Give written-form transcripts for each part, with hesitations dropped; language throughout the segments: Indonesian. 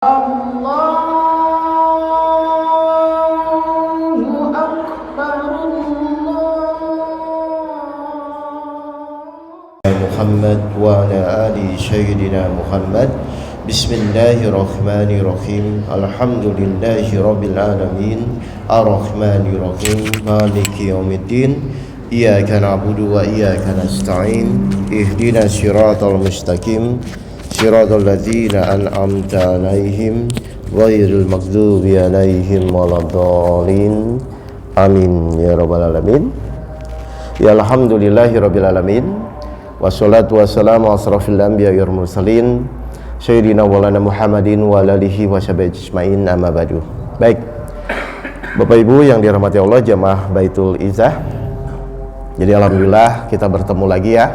Allahu Akbar Muhammad wa ala ali sayyidina Muhammad. Bismillahirrahmanirrahim. Alhamdulillahi rabbil alamin. Ar-rahmanirrahim. Maliki yaumiddin. Iyyaka na'budu wa iyyaka nasta'in. Ihdinas siratal mustaqim. Siratal ladzina an'amta 'alaihim ghairil maghdubi 'alaihim waladdallin. Amin ya rabbal alamin. Ya alhamdulillahi rabbil alamin. Wassalatu wassalamu asrafil anbiya'i wal mursalin sayyidina walana Muhammadin wa alihi washabihi ajmain, amma ba'du. Baik, Bapak Ibu yang dirahmati Allah, jamaah Baitul Izzah. Jadi alhamdulillah kita bertemu lagi ya.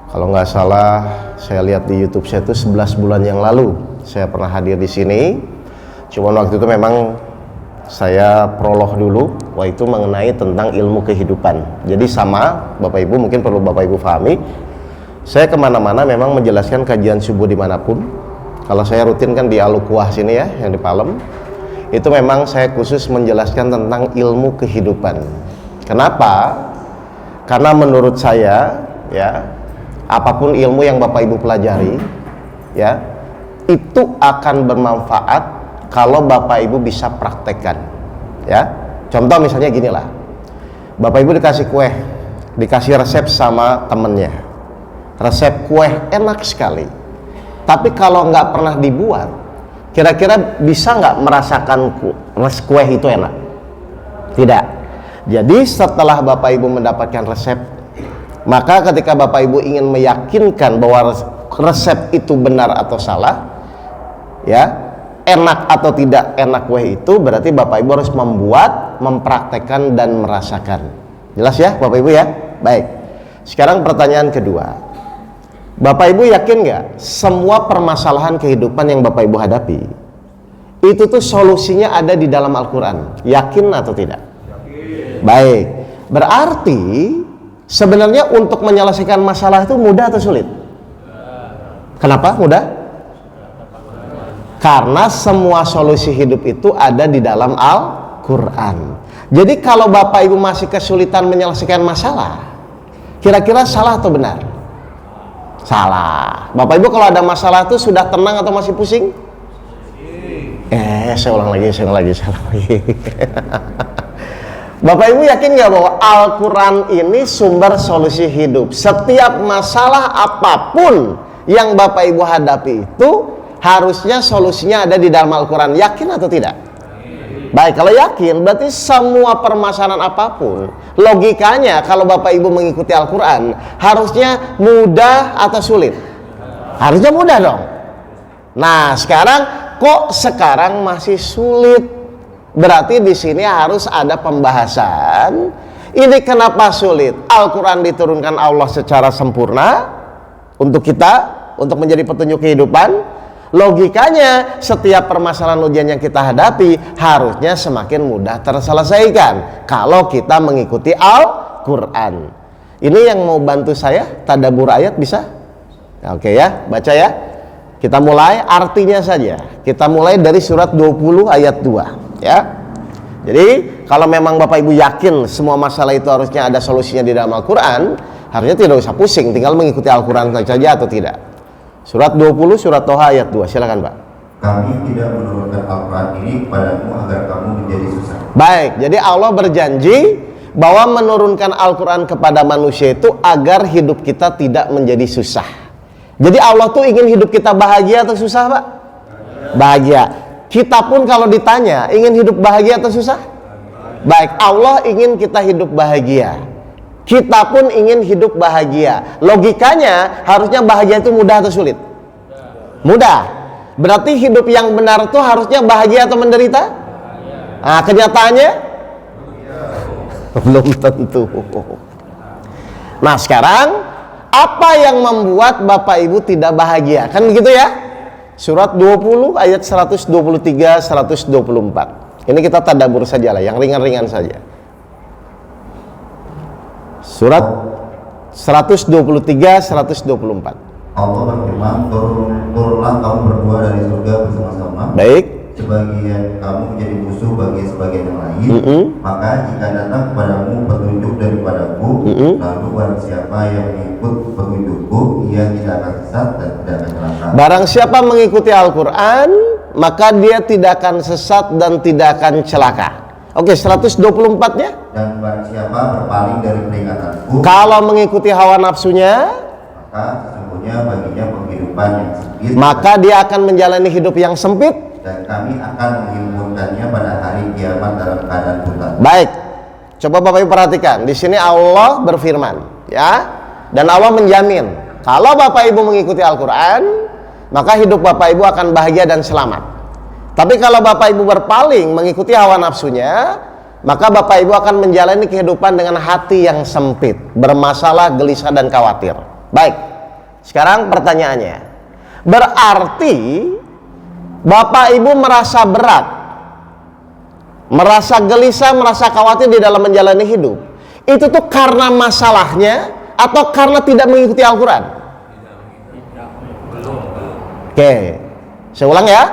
Kalau nggak salah saya lihat di YouTube saya itu 11 bulan yang lalu saya pernah hadir di sini. Cuman waktu itu memang saya prolog dulu, itu mengenai tentang ilmu kehidupan. Jadi sama Bapak Ibu, mungkin perlu Bapak Ibu pahami, saya kemana-mana memang menjelaskan kajian subuh dimanapun. Kalau saya rutin kan di Alukuah sini ya, yang di Palem, itu memang saya khusus menjelaskan tentang ilmu kehidupan. Kenapa? Karena menurut saya ya, apapun ilmu yang Bapak Ibu pelajari ya, itu akan bermanfaat kalau Bapak Ibu bisa praktekkan ya. Contoh misalnya gini lah, Bapak Ibu dikasih kue, dikasih resep sama temennya, resep kue enak sekali, tapi kalau nggak pernah dibuat, kira-kira bisa nggak merasakan kue itu enak? Tidak. Jadi setelah Bapak Ibu mendapatkan resep, maka ketika Bapak Ibu ingin meyakinkan bahwa resep itu benar atau salah ya, enak atau tidak enak kue itu, berarti Bapak Ibu harus membuat, mempraktekkan dan merasakan. Jelas ya Bapak Ibu ya? Baik. Sekarang pertanyaan kedua, Bapak Ibu yakin nggak semua permasalahan kehidupan yang Bapak Ibu hadapi itu tuh solusinya ada di dalam Al-Quran? Yakin atau tidak? Yakin. Baik. Berarti sebenarnya untuk menyelesaikan masalah itu mudah atau sulit? Kenapa mudah? Karena semua solusi hidup itu ada di dalam Al-Quran. Jadi kalau Bapak Ibu masih kesulitan menyelesaikan masalah, kira-kira salah atau benar? Salah. Bapak Ibu kalau ada masalah itu sudah tenang atau masih pusing? Saya ulang lagi. Bapak Ibu yakin nggak bahwa Al-Quran ini sumber solusi hidup? Setiap masalah apapun yang Bapak Ibu hadapi itu harusnya solusinya ada di dalam Al-Quran. Yakin atau tidak? Baik, kalau yakin berarti semua permasalahan apapun, logikanya kalau Bapak Ibu mengikuti Al-Quran harusnya mudah atau sulit? Harusnya mudah dong. Nah sekarang masih sulit? Berarti di sini harus ada pembahasan. Ini kenapa sulit? Al-Quran diturunkan Allah secara sempurna untuk kita, untuk menjadi petunjuk kehidupan. Logikanya setiap permasalahan ujian yang kita hadapi harusnya semakin mudah terselesaikan kalau kita mengikuti Al-Quran. Ini yang mau bantu saya tadabbur ayat bisa? Oke ya, baca ya. Kita mulai artinya saja. Kita mulai dari surat 20 ayat 2 ya. Jadi kalau memang Bapak Ibu yakin semua masalah itu harusnya ada solusinya di dalam Al-Quran, harusnya tidak usah pusing, tinggal mengikuti Al-Quran saja atau tidak. Surat 20 surat Toha ayat 2, silakan Pak. Kami tidak menurunkan Al-Quran ini kepadamu agar kamu menjadi susah. Baik, jadi Allah berjanji bahwa menurunkan Al-Quran kepada manusia itu agar hidup kita tidak menjadi susah. Jadi Allah tuh ingin hidup kita bahagia atau susah Pak? Bahagia. Kita pun kalau ditanya ingin hidup bahagia atau susah? Baik, Allah ingin kita hidup bahagia. Kita pun ingin hidup bahagia. Logikanya harusnya bahagia itu mudah atau sulit? Mudah. Berarti hidup yang benar itu harusnya bahagia atau menderita? Nah, kenyataannya belum tentu. Nah sekarang apa yang membuat Bapak Ibu tidak bahagia? Kan begitu ya? Surat 20 ayat 123 124. Ini kita tadabbur saja lah, yang ringan-ringan saja. Surat 123 124. Allah berfirman, turunlah kamu berdua dari surga bersama-sama. Baik. Sebagian kamu menjadi musuh bagi sebagian yang lain. Maka jika datang kepadamu petunjuk daripadaku, lalu barang siapa yang mengikut petunjukku, ia tidak akan sesat dan tidak akan celaka. Barang siapa mengikuti Al-Quran, maka dia tidak akan sesat dan tidak akan celaka. Oke, 124-nya. Dan barang siapa berpaling dari peringatanku, kalau mengikuti hawa nafsunya, maka sesungguhnya baginya penghidupan yang sempit, maka dia akan menjalani hidup yang sempit, dan kami akan menghimpunkannya pada hari kiamat dalam keadaan buta. baik. Coba Bapak Ibu perhatikan, di sini Allah berfirman, ya, dan Allah menjamin kalau Bapak Ibu mengikuti Al-Quran, maka hidup Bapak Ibu akan bahagia dan selamat. Tapi kalau Bapak Ibu berpaling mengikuti hawa nafsunya, maka Bapak Ibu akan menjalani kehidupan dengan hati yang sempit, bermasalah, gelisah, dan khawatir. Baik, sekarang pertanyaannya, berarti Bapak Ibu merasa berat, merasa gelisah, merasa khawatir di dalam menjalani hidup, itu tuh karena masalahnya atau karena tidak mengikuti Al-Quran? Oke, saya ulang ya.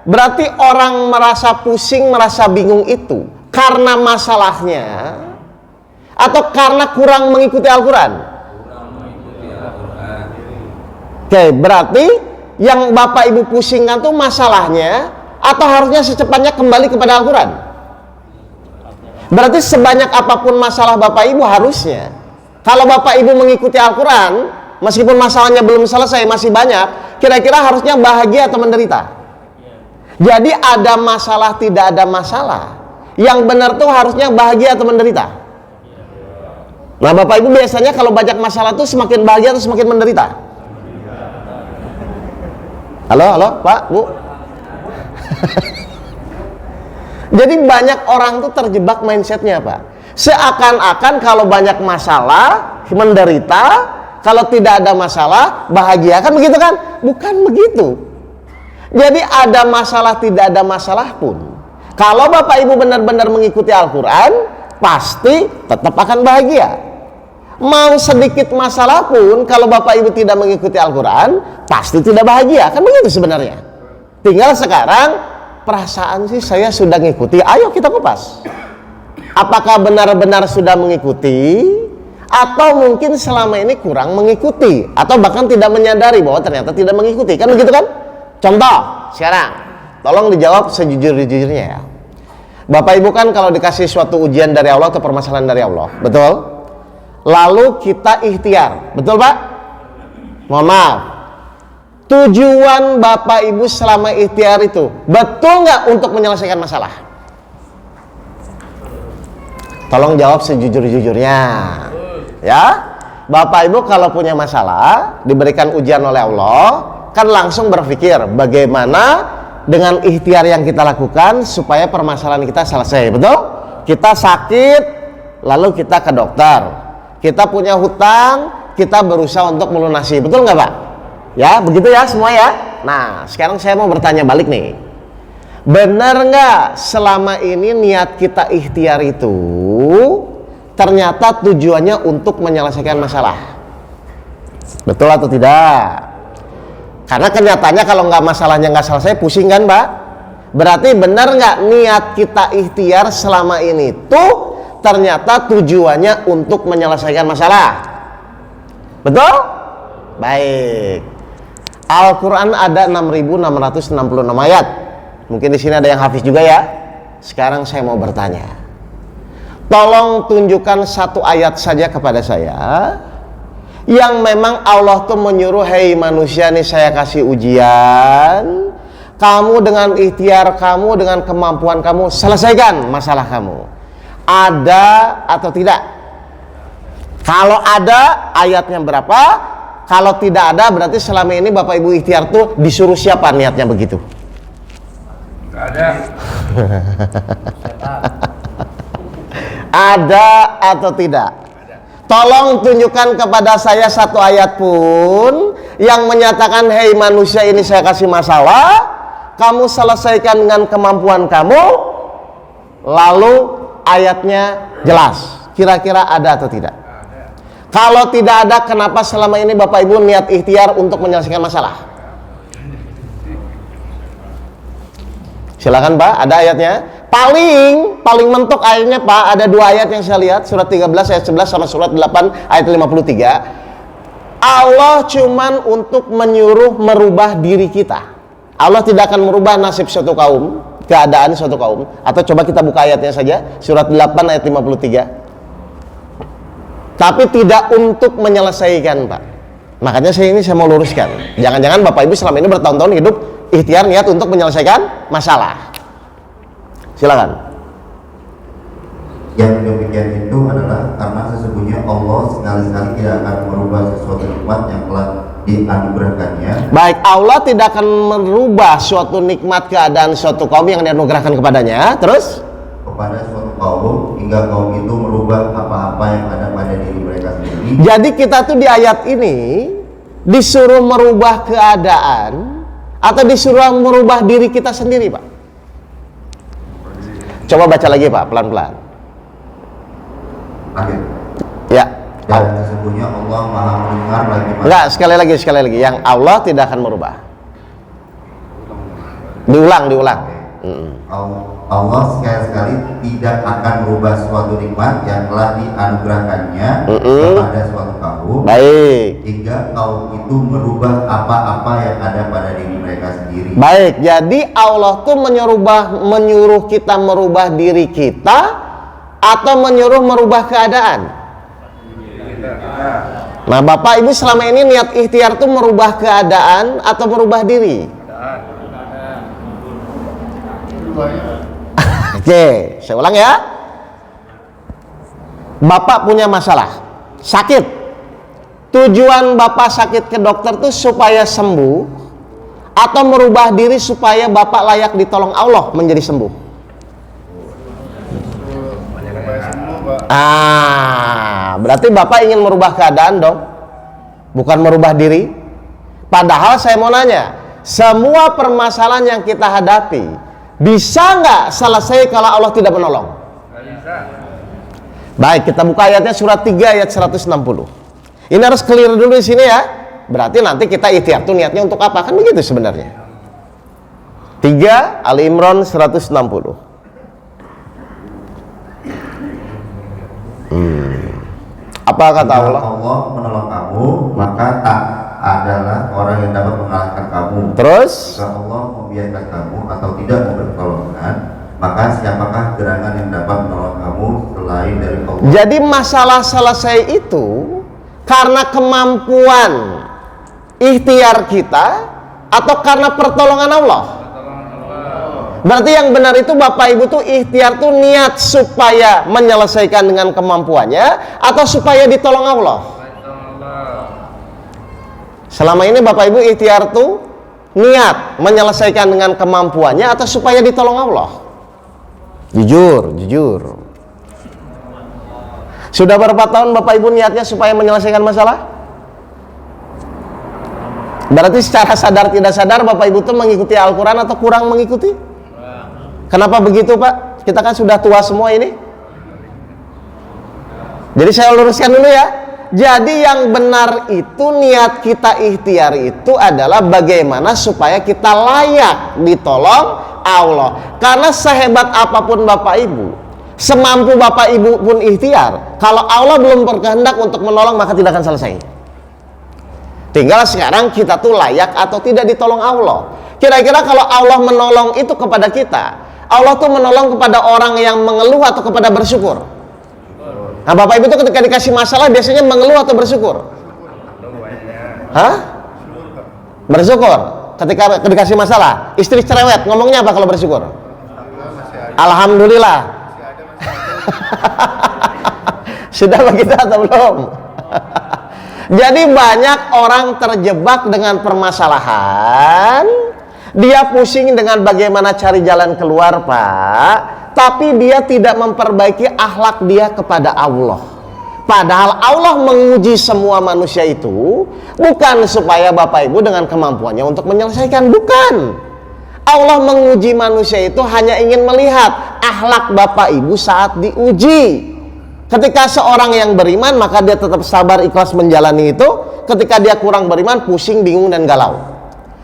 Berarti orang merasa pusing, merasa bingung itu karena masalahnya atau karena kurang mengikuti Al-Quran? Oke, berarti yang Bapak Ibu pusingkan tuh masalahnya atau harusnya secepatnya kembali kepada Al-Quran? Berarti sebanyak apapun masalah Bapak Ibu, harusnya kalau Bapak Ibu mengikuti Al-Quran, meskipun masalahnya belum selesai, masih banyak, kira-kira harusnya bahagia atau menderita? Jadi ada masalah, tidak ada masalah, yang benar tuh harusnya bahagia atau menderita? Nah Bapak Ibu biasanya kalau banyak masalah tuh semakin bahagia atau semakin menderita? Halo Pak, Bu. Jadi banyak orang tuh terjebak mindsetnya Pak, seakan-akan kalau banyak masalah menderita, kalau tidak ada masalah bahagia, kan begitu kan? Bukan begitu. Jadi ada masalah, tidak ada masalah pun, kalau Bapak Ibu benar-benar mengikuti Al-Quran, pasti tetap akan bahagia. Mau sedikit masalah pun, kalau Bapak Ibu tidak mengikuti Al-Quran, pasti tidak bahagia. Kan begitu sebenarnya. Tinggal sekarang, perasaan sih saya sudah mengikuti, ayo kita kupas. Apakah benar-benar sudah mengikuti, atau mungkin selama ini kurang mengikuti, atau bahkan tidak menyadari bahwa ternyata tidak mengikuti. Kan begitu kan? Contoh, sekarang tolong dijawab sejujur-jujurnya ya. Bapak Ibu kan kalau dikasih suatu ujian dari Allah atau permasalahan dari Allah, betul? Lalu kita ikhtiar, betul Pak? Mohon maaf, tujuan Bapak Ibu selama ikhtiar itu betul nggak untuk menyelesaikan masalah? Tolong jawab sejujur-jujurnya ya. Bapak Ibu kalau punya masalah, diberikan ujian oleh Allah, kan langsung berpikir bagaimana dengan ikhtiar yang kita lakukan supaya permasalahan kita selesai, betul? Kita sakit, lalu kita ke dokter. Kita punya hutang, kita berusaha untuk melunasi, betul nggak Pak? Ya, begitu ya semua ya. Nah, sekarang saya mau bertanya balik nih. Benar nggak selama ini niat kita ikhtiar itu ternyata tujuannya untuk menyelesaikan masalah? Betul atau tidak? Karena kenyataannya kalau nggak masalahnya nggak selesai, pusing kan Pak? Berarti benar nggak niat kita ikhtiar selama ini tuh ternyata tujuannya untuk menyelesaikan masalah? Betul? Baik. Al-Quran ada 6.666 ayat. Mungkin di sini ada yang hafiz juga ya. Sekarang saya mau bertanya. Tolong tunjukkan satu ayat saja kepada saya yang memang Allah tuh menyuruh, hei manusia nih saya kasih ujian, kamu dengan ikhtiar kamu, dengan kemampuan kamu selesaikan masalah kamu. Ada atau tidak? Kalau ada, ayatnya berapa? Kalau tidak ada, berarti selama ini Bapak Ibu ikhtiar tuh disuruh siapa niatnya begitu? Gak ada. Ada atau tidak? Tolong tunjukkan kepada saya satu ayat pun yang menyatakan, hei manusia ini saya kasih masalah, kamu selesaikan dengan kemampuan kamu, lalu ayatnya jelas. Kira-kira ada atau tidak? Kalau tidak ada, kenapa selama ini Bapak Ibu niat ikhtiar untuk menyelesaikan masalah? Silakan Pak, ada ayatnya. Paling mentok ayatnya Pak, ada 2 ayat yang saya lihat, surat 13 ayat 11 sama surat 8 ayat 53. Allah cuman untuk menyuruh merubah diri kita. Allah tidak akan merubah nasib suatu kaum, keadaan suatu kaum. Atau coba kita buka ayatnya saja, surat 8 ayat 53. Tapi tidak untuk menyelesaikan Pak. Makanya saya mau luruskan. Jangan-jangan Bapak Ibu selama ini bertahun-tahun hidup ikhtiar niat untuk menyelesaikan masalah. Silakan. Yang demikian itu adalah karena sesungguhnya Allah sekali-sekali tidak akan merubah sesuatu nikmat yang telah dianugerahkannya. Baik, Allah tidak akan merubah suatu nikmat keadaan suatu kaum yang dianugerahkan kepadanya. Terus? Kepada suatu kaum hingga kaum itu merubah apa-apa yang ada pada diri mereka sendiri. Jadi kita tuh di ayat ini disuruh merubah keadaan atau disuruh merubah diri kita sendiri Pak. Coba baca lagi Pak, pelan-pelan. Akhir. Ya. Dan sesungguhnya Allah Maha mendengar lagi. Enggak, sekali lagi. Yang Allah tidak akan merubah. Diulang. Allah sekali-sekali tidak akan merubah suatu nikmat yang telah dianugerahkannya kepada suatu kaum. Baik. Hingga kaum itu merubah apa-apa yang ada pada diri mereka sendiri. Baik, jadi Allah tuh menyuruh kita merubah diri kita atau menyuruh merubah keadaan. Nah, Bapak Ibu selama ini niat ikhtiar tuh merubah keadaan atau merubah diri? Oke, saya ulang ya. Bapak punya masalah, sakit. Tujuan Bapak sakit ke dokter tuh supaya sembuh atau merubah diri supaya Bapak layak ditolong Allah menjadi sembuh? Berarti Bapak ingin merubah keadaan dong, bukan merubah diri. Padahal saya mau nanya, semua permasalahan yang kita hadapi bisa nggak selesai kalau Allah tidak menolong? Baik, kita buka ayatnya surat 3 ayat 160. Ini harus clear dulu di sini ya. Berarti nanti kita ikhtiar tuh niatnya untuk apa? Kan begitu sebenarnya. 3 Ali Imran 160. Apa kata Jika Allah? Allah menolong kamu, maka tak adalah orang yang dapat mengalahkan kamu. Terus? Jika Allah membiarkan kamu atau tidak memberi pertolongan, maka siapakah gerangan yang dapat menolong kamu selain dari Allah? Jadi masalah selesai itu karena kemampuan ikhtiar kita atau karena pertolongan Allah? Berarti yang benar itu Bapak Ibu tuh ikhtiar tuh niat supaya menyelesaikan dengan kemampuannya atau supaya ditolong Allah? Selama ini Bapak Ibu ikhtiar tuh niat menyelesaikan dengan kemampuannya atau supaya ditolong Allah? Jujur. Sudah berapa tahun Bapak Ibu niatnya supaya menyelesaikan masalah? Berarti secara sadar tidak sadar Bapak Ibu tuh mengikuti Al-Quran atau kurang mengikuti? Kenapa begitu Pak? Kita kan sudah tua semua ini. Jadi saya luruskan dulu ya. Jadi yang benar itu niat kita ikhtiar itu adalah bagaimana supaya kita layak ditolong Allah. Karena sehebat apapun Bapak Ibu, semampu Bapak Ibu pun ikhtiar, kalau Allah belum berkehendak untuk menolong maka tidak akan selesai. Tinggal sekarang kita tuh layak atau tidak ditolong Allah. Kira-kira kalau Allah menolong itu kepada kita, Allah tuh menolong kepada orang yang mengeluh atau kepada bersyukur? Nah Bapak Ibu tuh ketika dikasih masalah biasanya mengeluh atau bersyukur? Bersyukur. Ketika dikasih masalah, istri cerewet, ngomongnya apa kalau bersyukur? Alhamdulillah. Sudah begitu atau belum? Jadi banyak orang terjebak dengan permasalahan. Dia pusing dengan bagaimana cari jalan keluar Pak, tapi dia tidak memperbaiki akhlak dia kepada Allah. Padahal Allah menguji semua manusia itu bukan supaya Bapak Ibu dengan kemampuannya untuk menyelesaikan, bukan. Allah menguji manusia itu hanya ingin melihat akhlak Bapak Ibu saat diuji. Ketika seorang yang beriman, maka dia tetap sabar, ikhlas menjalani itu. Ketika dia kurang beriman, pusing, bingung, dan galau.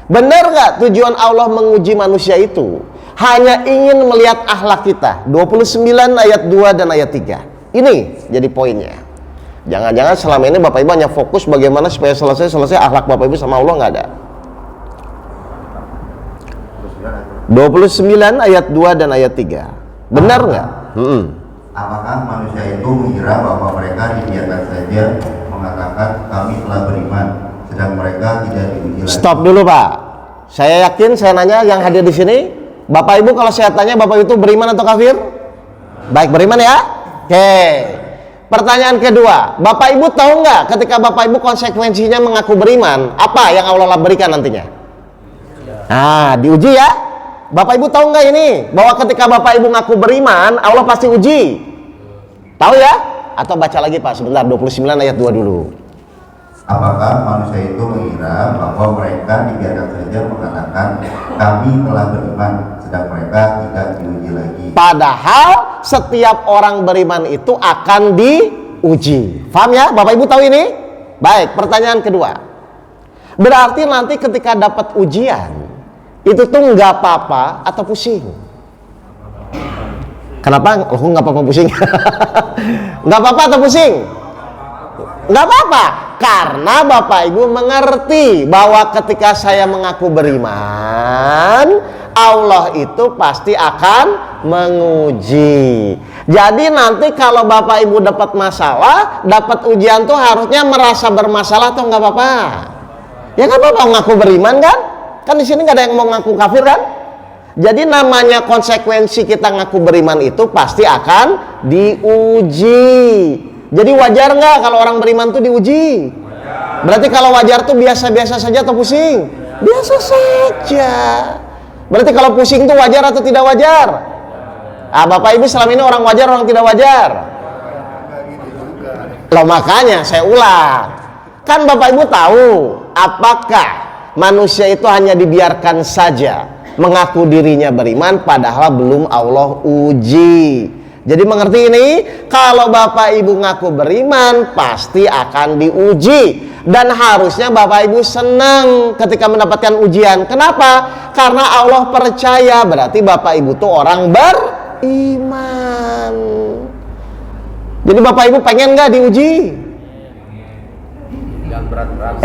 Benar nggak tujuan Allah menguji manusia itu? Hanya ingin melihat akhlak kita. 29 ayat 2 dan ayat 3. Ini jadi poinnya. Jangan-jangan selama ini Bapak Ibu hanya fokus bagaimana supaya selesai akhlak Bapak Ibu sama Allah, nggak ada. 29 ayat 2 dan ayat 3. Benar nggak? Apakah manusia itu mengira bahwa mereka dibiarkan saja mengatakan kami telah beriman, sedang mereka tidak diuji lagi? Stop dulu Pak. Saya yakin, saya nanya yang hadir di sini, Bapak Ibu kalau saya tanya Bapak itu beriman atau kafir? Baik, beriman ya? Oke. Pertanyaan kedua, Bapak Ibu tahu nggak ketika Bapak Ibu konsekuensinya mengaku beriman, apa yang Allah berikan nantinya? Nah, diuji ya. Bapak Ibu tahu nggak ini? Bahwa ketika Bapak Ibu ngaku beriman, Allah pasti uji. Tahu ya? Atau baca lagi Pak, sebentar, 29 ayat 2 dulu. Apakah manusia itu mengira bahwa mereka dibiarkan saja mengatakan kami telah beriman, sedang mereka tidak diuji lagi? Padahal Setiap orang beriman itu akan diuji. Paham ya? Bapak Ibu tahu ini? Baik, pertanyaan kedua. Berarti nanti ketika dapat ujian, itu tuh nggak apa-apa atau pusing? Kenapa? Oh, nggak apa-apa pusing. Nggak apa-apa atau pusing? Nggak apa-apa. Karena Bapak Ibu mengerti bahwa ketika saya mengaku beriman, Allah itu pasti akan menguji. Jadi nanti kalau Bapak Ibu dapat masalah, dapat ujian tuh harusnya merasa bermasalah atau nggak apa-apa? Ya nggak apa-apa, ngaku beriman kan? Kan di sini nggak ada yang mau ngaku kafir kan? Jadi namanya konsekuensi kita ngaku beriman itu pasti akan diuji. Jadi wajar nggak kalau orang beriman tuh diuji? Berarti kalau wajar tuh biasa-biasa saja atau pusing? Biasa saja. Berarti kalau pusing tuh wajar atau tidak wajar? Ah, Bapak Ibu selama ini orang wajar, orang tidak wajar? Loh makanya saya ulang. Kan Bapak Ibu tahu apakah manusia itu hanya dibiarkan saja mengaku dirinya beriman padahal belum Allah uji. Jadi mengerti ini? Kalau Bapak Ibu ngaku beriman pasti akan diuji. Dan harusnya Bapak Ibu senang ketika mendapatkan ujian. Kenapa? Karena Allah percaya, berarti Bapak Ibu tuh orang beriman. Jadi Bapak Ibu pengen nggak diuji? Jangan berat-berat.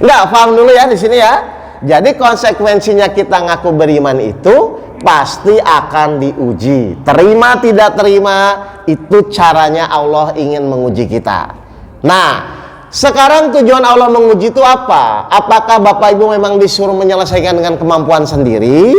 Nggak, paham dulu ya di sini ya. Jadi konsekuensinya kita ngaku beriman itu pasti akan diuji. Terima tidak terima, itu caranya Allah ingin menguji kita. Nah, sekarang tujuan Allah menguji itu apa? Apakah Bapak Ibu memang disuruh menyelesaikan dengan kemampuan sendiri?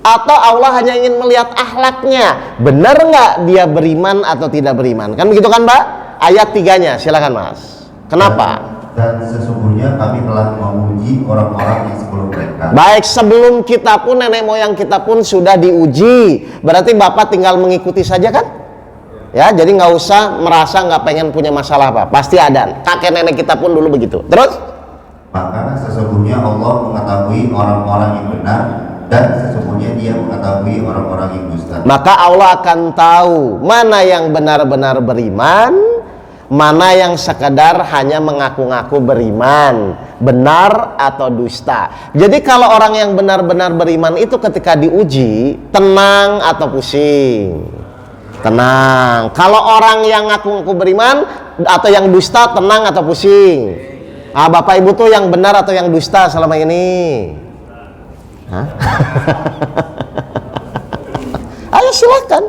Atau Allah hanya ingin melihat akhlaknya? Benar nggak dia beriman atau tidak beriman? Kan begitu kan Mbak? Ayat 3-nya, silakan Mas. Kenapa? Dan sesungguhnya kami telah menguji orang-orang yang sebelum mereka. Baik, sebelum kita pun, nenek moyang kita pun sudah diuji. Berarti Bapak tinggal mengikuti saja kan? Ya, jadi nggak usah merasa nggak pengen punya masalah apa. Pasti ada. Kakek nenek kita pun dulu begitu. Terus? Maka sesungguhnya Allah mengetahui orang-orang yang benar, dan sesungguhnya Dia mengetahui orang-orang yang dusta. Maka Allah akan tahu mana yang benar-benar beriman, mana yang sekedar hanya mengaku-ngaku beriman, benar atau dusta. Jadi kalau orang yang benar-benar beriman itu ketika diuji, tenang atau pusing? Tenang. Kalau orang yang ngaku-ngaku beriman atau yang dusta, tenang atau pusing? Ah, Bapak Ibu tuh yang benar atau yang dusta selama ini? Hah? Ayo silakan.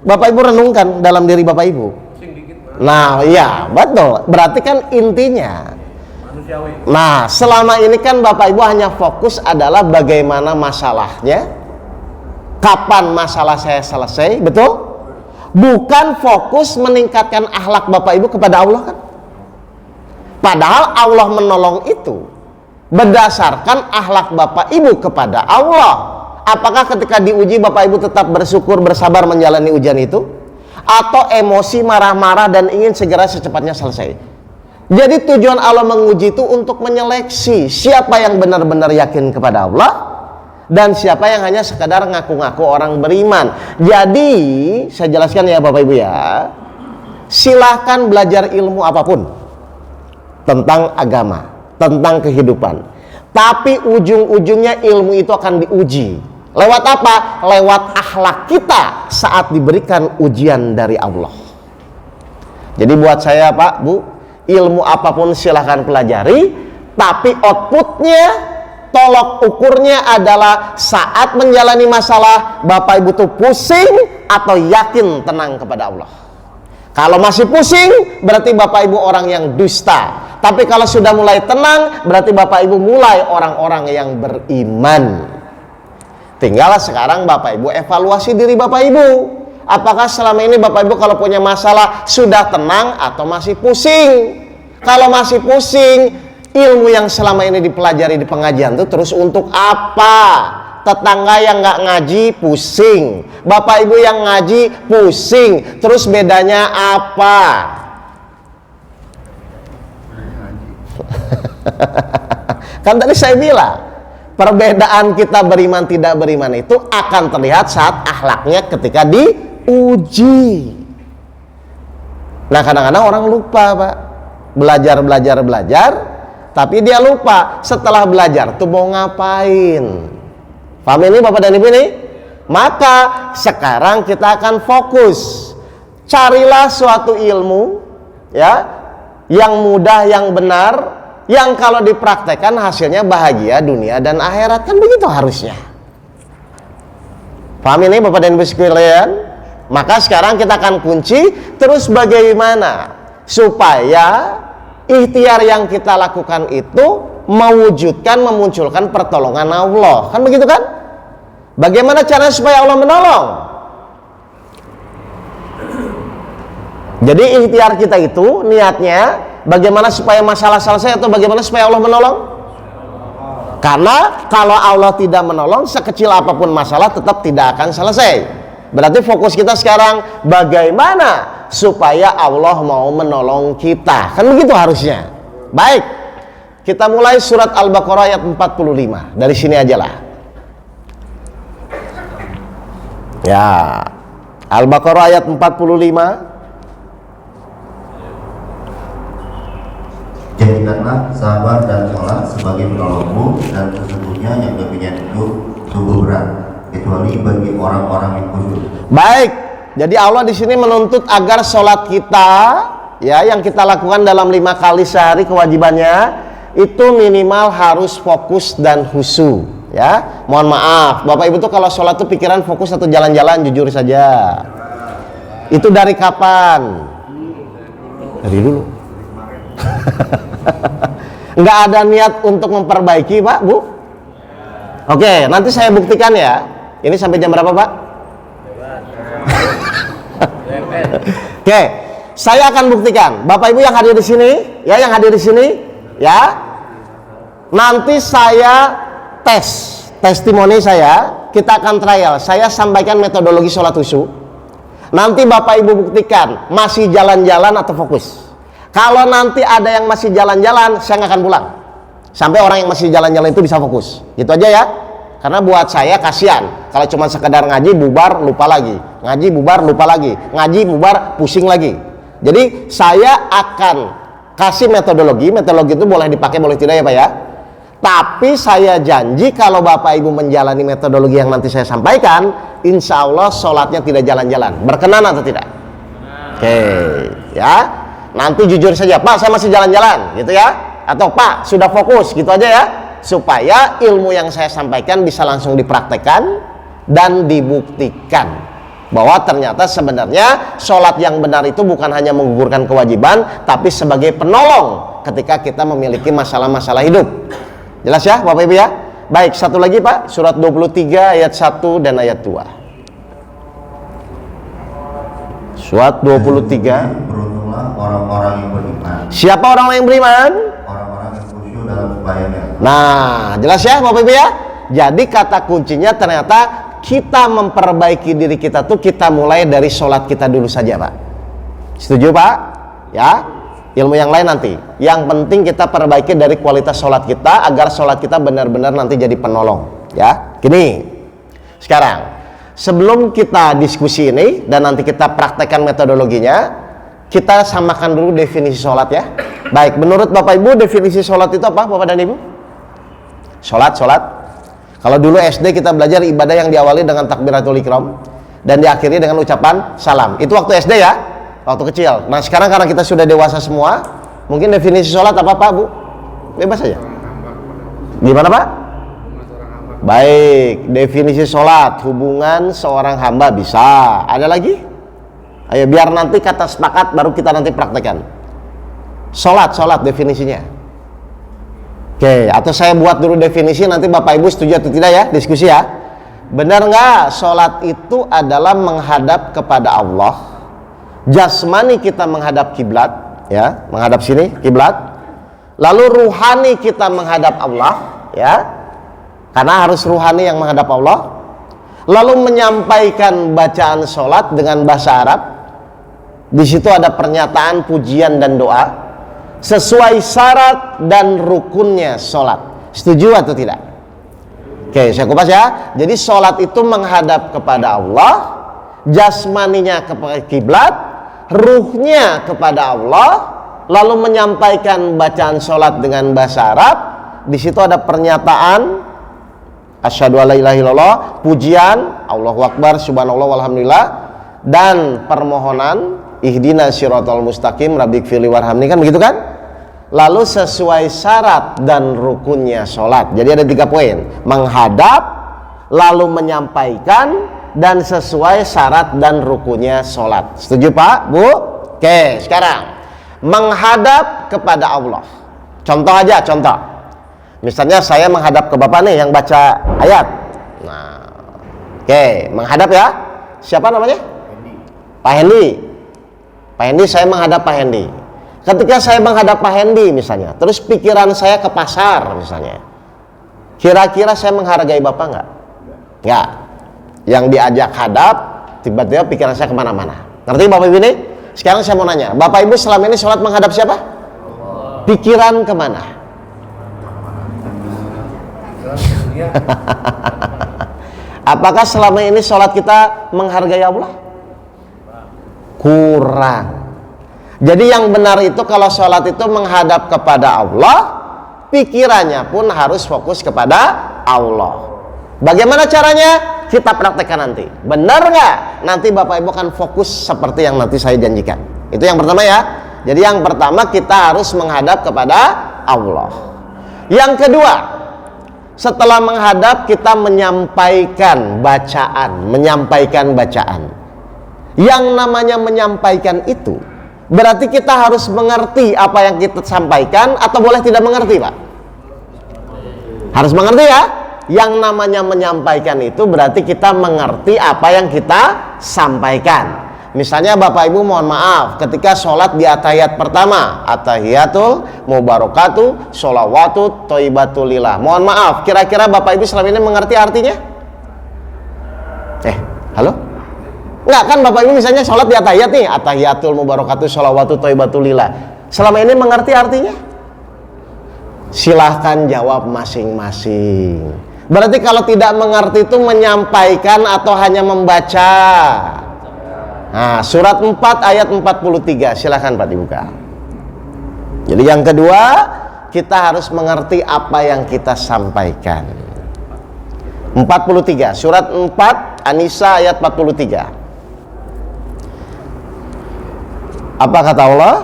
Bapak Ibu renungkan dalam diri Bapak Ibu. Nah, iya, betul. Berarti kan intinya. Nah, selama ini kan Bapak Ibu hanya fokus adalah bagaimana masalahnya, kapan masalah saya selesai, betul? Bukan fokus meningkatkan akhlak Bapak Ibu kepada Allah kan? Padahal Allah menolong itu berdasarkan akhlak Bapak Ibu kepada Allah. Apakah ketika diuji Bapak Ibu tetap bersyukur, bersabar menjalani ujian itu? Atau emosi, marah-marah dan ingin segera secepatnya selesai? Jadi tujuan Allah menguji itu untuk menyeleksi siapa yang benar-benar yakin kepada Allah dan siapa yang hanya sekadar ngaku-ngaku orang beriman. Jadi saya jelaskan ya Bapak Ibu ya, silahkan belajar ilmu apapun tentang agama, tentang kehidupan, tapi ujung-ujungnya ilmu itu akan diuji. Lewat apa? Lewat akhlak kita saat diberikan ujian dari Allah. Jadi buat saya Pak, Bu, ilmu apapun silahkan pelajari, tapi outputnya, tolok ukurnya adalah saat menjalani masalah Bapak Ibu tuh pusing atau yakin tenang kepada Allah. Kalau masih pusing berarti Bapak Ibu orang yang dusta. Tapi kalau sudah mulai tenang berarti Bapak Ibu mulai orang-orang yang beriman. Tinggal sekarang Bapak Ibu evaluasi diri Bapak Ibu. Apakah selama ini Bapak Ibu kalau punya masalah sudah tenang atau masih pusing? Kalau masih pusing, ilmu yang selama ini dipelajari di pengajian itu terus untuk apa? Tetangga yang nggak ngaji pusing, Bapak Ibu yang ngaji pusing, terus bedanya apa? Kan tadi saya bilang, perbedaan kita beriman tidak beriman itu akan terlihat saat akhlaknya ketika diuji. Nah kadang-kadang orang lupa Pak, belajar, tapi dia lupa setelah belajar tuh mau ngapain. Paham ini Bapak dan Ibu ini? Maka sekarang kita akan fokus, carilah suatu ilmu ya, yang mudah, yang benar, yang kalau dipraktekkan hasilnya bahagia dunia dan akhirat. Kan begitu harusnya. Paham ini Bapak dan Ibu sekalian? Maka sekarang kita akan kunci terus bagaimana supaya ikhtiar yang kita lakukan itu mewujudkan, memunculkan pertolongan Allah. Kan begitu kan? Bagaimana caranya supaya Allah menolong? Jadi ikhtiar kita itu niatnya bagaimana supaya masalah selesai atau bagaimana supaya Allah menolong? Karena kalau Allah tidak menolong, sekecil apapun masalah tetap tidak akan selesai. Berarti fokus kita sekarang bagaimana supaya Allah mau menolong kita. Kan begitu harusnya. Baik, kita mulai surat Al-Baqarah ayat 45. Dari sini aja lah. Ya, Al-Baqarah ayat 45. Jadikanlah sabar dan sholat sebagai penolongmu, dan sesungguhnya yang demikian itu sungguh berat, kecuali bagi orang-orang yang khusyuk. Baik, jadi Allah di sini menuntut agar sholat kita, ya, yang kita lakukan dalam 5 kali sehari kewajibannya itu minimal harus fokus dan khusyuk. Ya, mohon maaf, Bapak Ibu tuh kalau sholat tuh pikiran fokus atau jalan-jalan, jujur saja. Itu dari kapan? Dari dulu. Nggak ada niat untuk memperbaiki Pak, Bu? Oke, nanti saya buktikan ya. Ini sampai jam berapa Pak? Oke, saya akan buktikan. Bapak Ibu yang hadir di sini, ya, yang hadir di sini, ya. Nanti saya testimoni saya, kita akan trial. Saya sampaikan metodologi sholat khusyuk. Nanti Bapak Ibu buktikan masih jalan-jalan atau fokus. Kalau nanti ada yang masih jalan-jalan, saya nggak akan pulang sampai orang yang masih jalan-jalan itu bisa fokus. Gitu aja ya. Karena buat saya kasihan kalau cuma sekedar ngaji bubar lupa lagi, ngaji bubar lupa lagi, ngaji bubar pusing lagi. Jadi saya akan kasih metodologi. Metodologi itu boleh dipakai boleh tidak ya Pak ya. Tapi saya janji kalau Bapak Ibu menjalani metodologi yang nanti saya sampaikan, insya Allah sholatnya tidak jalan-jalan. Berkenan atau tidak? Oke, ya. Nanti jujur saja, Pak saya masih jalan-jalan, gitu ya. Atau Pak sudah fokus, gitu aja ya. Supaya ilmu yang saya sampaikan bisa langsung dipraktekkan dan dibuktikan bahwa ternyata sebenarnya sholat yang benar itu bukan hanya menggugurkan kewajiban, tapi sebagai penolong ketika kita memiliki masalah-masalah hidup. Jelas ya Bapak Ibu ya? Baik, satu lagi Pak, surat 23 ayat 1 dan ayat 2. Surat 23. Beruntunglah orang-orang yang beriman. Siapa orang yang beriman? Orang-orang yang khusyuk dalam upayanya. Nah, jelas ya Bapak Ibu ya? Jadi kata kuncinya ternyata kita memperbaiki diri kita tuh kita mulai dari sholat kita dulu saja Pak. Setuju Pak? Ya? Ilmu yang lain nanti. Yang penting kita perbaiki dari kualitas sholat kita agar sholat kita benar-benar nanti jadi penolong. Ya, gini. Sekarang, sebelum kita diskusi ini dan nanti kita praktekkan metodologinya, kita samakan dulu definisi sholat ya. Baik, menurut Bapak Ibu definisi sholat itu apa, Bapak dan Ibu? Sholat. Kalau dulu SD kita belajar ibadah yang diawali dengan takbiratul ihram dan diakhiri dengan ucapan salam. Itu waktu SD ya, waktu kecil. Nah sekarang karena kita sudah dewasa semua, mungkin definisi sholat apa Pak Bu? Bebas aja. Gimana Pak? Baik, definisi sholat, hubungan seorang hamba bisa. Ada lagi? Ayo biar nanti kata sepakat baru kita nanti praktekkan. Sholat definisinya. Oke, atau saya buat dulu definisi, nanti Bapak Ibu setuju atau tidak ya, diskusi ya. Benar nggak? Sholat itu adalah menghadap kepada Allah. Jasmani kita menghadap kiblat, ya, menghadap sini kiblat. Lalu ruhani kita menghadap Allah, ya. Karena harus ruhani yang menghadap Allah. Lalu menyampaikan bacaan sholat dengan bahasa Arab. Di situ ada pernyataan, pujian dan doa sesuai syarat dan rukunnya sholat. Setuju atau tidak? Oke, saya kupas ya. Jadi sholat itu menghadap kepada Allah, jasmaninya kepada kiblat, ruhnya kepada Allah, lalu menyampaikan bacaan sholat dengan bahasa Arab. Di situ ada pernyataan asyhadu alla ilaha illallah, pujian, Allahu akbar, subhanallah, walhamdulillah, dan permohonan ihdina siratal mustaqim, rabbikfirli warhamni, kan begitu kan? Lalu sesuai syarat dan rukunnya sholat. Jadi ada 3 poin: menghadap, lalu menyampaikan, dan sesuai syarat dan rukunnya sholat. Setuju Pak, Bu? Oke, sekarang menghadap kepada Allah. Contoh aja, contoh. Misalnya saya menghadap ke Bapak nih yang baca ayat. Nah, oke, menghadap ya. Siapa namanya? Pak Hendi. Pak Hendi, saya menghadap Pak Hendi. Ketika saya menghadap Pak Hendi misalnya, terus pikiran saya ke pasar misalnya, kira-kira saya menghargai Bapak nggak? Nggak. Yang diajak hadap, tiba-tiba pikiran saya kemana-mana. Ngerti Bapak Ibu ini? Sekarang saya mau nanya, Bapak Ibu selama ini sholat menghadap siapa? Pikiran kemana? Apakah selama ini sholat kita menghargai Allah? Kurang. Jadi yang benar itu kalau sholat itu menghadap kepada Allah, pikirannya pun harus fokus kepada Allah. Bagaimana caranya? Kita praktekkan nanti. Benar nggak? Nanti Bapak Ibu akan fokus seperti yang nanti saya janjikan. Itu yang pertama ya. Jadi yang pertama kita harus menghadap kepada Allah. Yang kedua, setelah menghadap kita menyampaikan bacaan, Yang namanya menyampaikan itu berarti kita harus mengerti apa yang kita sampaikan atau boleh tidak mengerti, Pak? Harus mengerti ya. Yang namanya menyampaikan itu berarti kita mengerti apa yang kita sampaikan. Misalnya Bapak Ibu mohon maaf ketika sholat di atahiyat pertama, atahiyatul mubarakatuh sholawatu thayyibatulillah, mohon maaf, kira-kira Bapak Ibu selama ini mengerti artinya? Halo? Enggak kan Bapak Ibu misalnya sholat di atahiyat nih, atahiyatul mubarakatuh sholawatu thayyibatulillah, selama ini mengerti artinya? Silahkan jawab masing-masing. Berarti kalau tidak mengerti itu menyampaikan atau hanya membaca? Nah, surat 4 ayat 43, silahkan Pak dibuka. Jadi yang kedua, kita harus mengerti apa yang kita sampaikan. 43, surat 4 An-Nisa ayat 43. Apa kata Allah?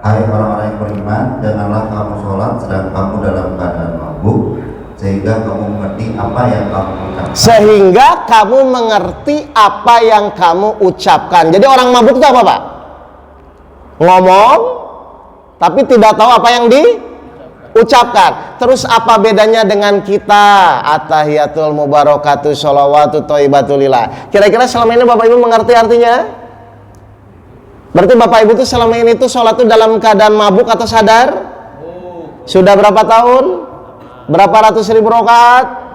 Hai orang-orang yang beriman, janganlah kamu sholat sedang kamu dalam keadaan mabuk, sehingga kamu mengerti apa yang kamu ucapkan. Sehingga kamu mengerti apa yang kamu ucapkan. Jadi orang mabuk itu apa, Pak? Ngomong, tapi tidak tahu apa yang diucapkan. Terus apa bedanya dengan kita? Atahiyatul mubarakatuh sholawatu thayyibatulillah. Kira-kira selama ini Bapak Ibu mengerti artinya? Berarti Bapak Ibu tuh selama ini tuh sholat tuh dalam keadaan mabuk atau sadar? Sudah berapa tahun? Berapa ratus ribu rakaat?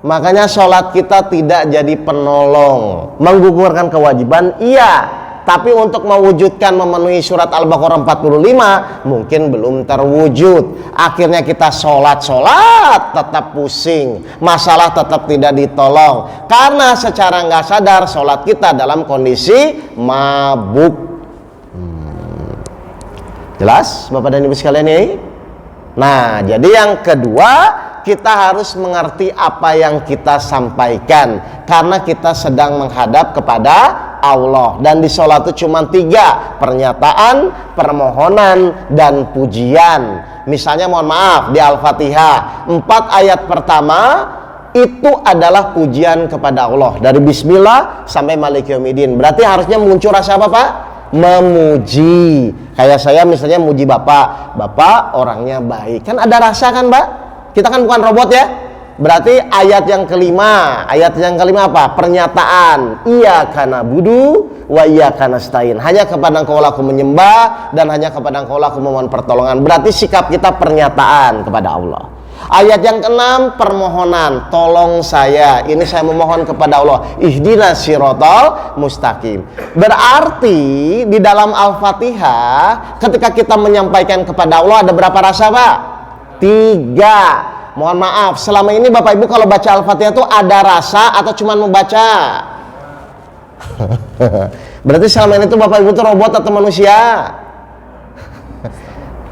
Makanya sholat kita tidak jadi penolong. Menggugurkan kewajiban, iya. tapi untuk mewujudkan memenuhi surat Al-Baqarah 45 mungkin belum terwujud. Akhirnya kita sholat tetap pusing, masalah tetap tidak ditolong karena secara nggak sadar sholat kita dalam kondisi mabuk. Jelas Bapak dan Ibu sekalian ini? Nah, jadi yang kedua, kita harus mengerti apa yang kita sampaikan karena kita sedang menghadap kepada Allah. Dan di sholat itu cuma 3, pernyataan, permohonan, dan pujian. Misalnya mohon maaf, di Al-Fatihah 4 ayat pertama itu adalah pujian kepada Allah, dari Bismillah sampai Maliki Yaumiddin. Berarti harusnya muncul rasa apa Pak? Memuji. Kayak saya misalnya muji Bapak orangnya baik, kan ada rasa kan Pak? Kita kan bukan robot ya. Berarti ayat yang kelima apa? Pernyataan, iyyaka na'budu wa iyyaka nasta'in. Hanya kepada Engkau aku menyembah dan hanya kepada Engkau aku memohon pertolongan. Berarti sikap kita pernyataan kepada Allah. Ayat yang keenam, permohonan, tolong saya, ini saya memohon kepada Allah, ihdinas siratal mustaqim. Berarti di dalam Al-Fatihah ketika kita menyampaikan kepada Allah ada berapa rasa Pak? 3. Mohon maaf, selama ini Bapak Ibu kalau baca Al-Fatihah itu ada rasa atau cuma membaca? Berarti selama ini tuh Bapak Ibu tuh robot atau manusia?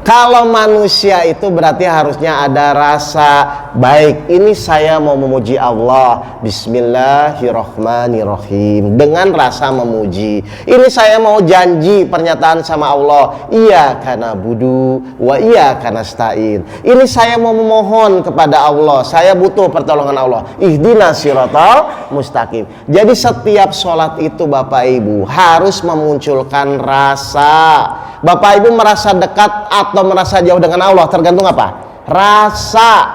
Kalau manusia itu berarti harusnya ada rasa baik. Ini saya mau memuji Allah, Bismillahirrahmanirrahim, dengan rasa memuji. Ini saya mau janji pernyataan sama Allah, iyyaka na'budu wa iyyaka nasta'in. Ini saya mau memohon kepada Allah, saya butuh pertolongan Allah, ihdinas siratal mustaqim. Jadi setiap sholat itu Bapak Ibu harus memunculkan rasa. Bapak Ibu merasa dekat atau merasa jauh dengan Allah tergantung apa? Rasa.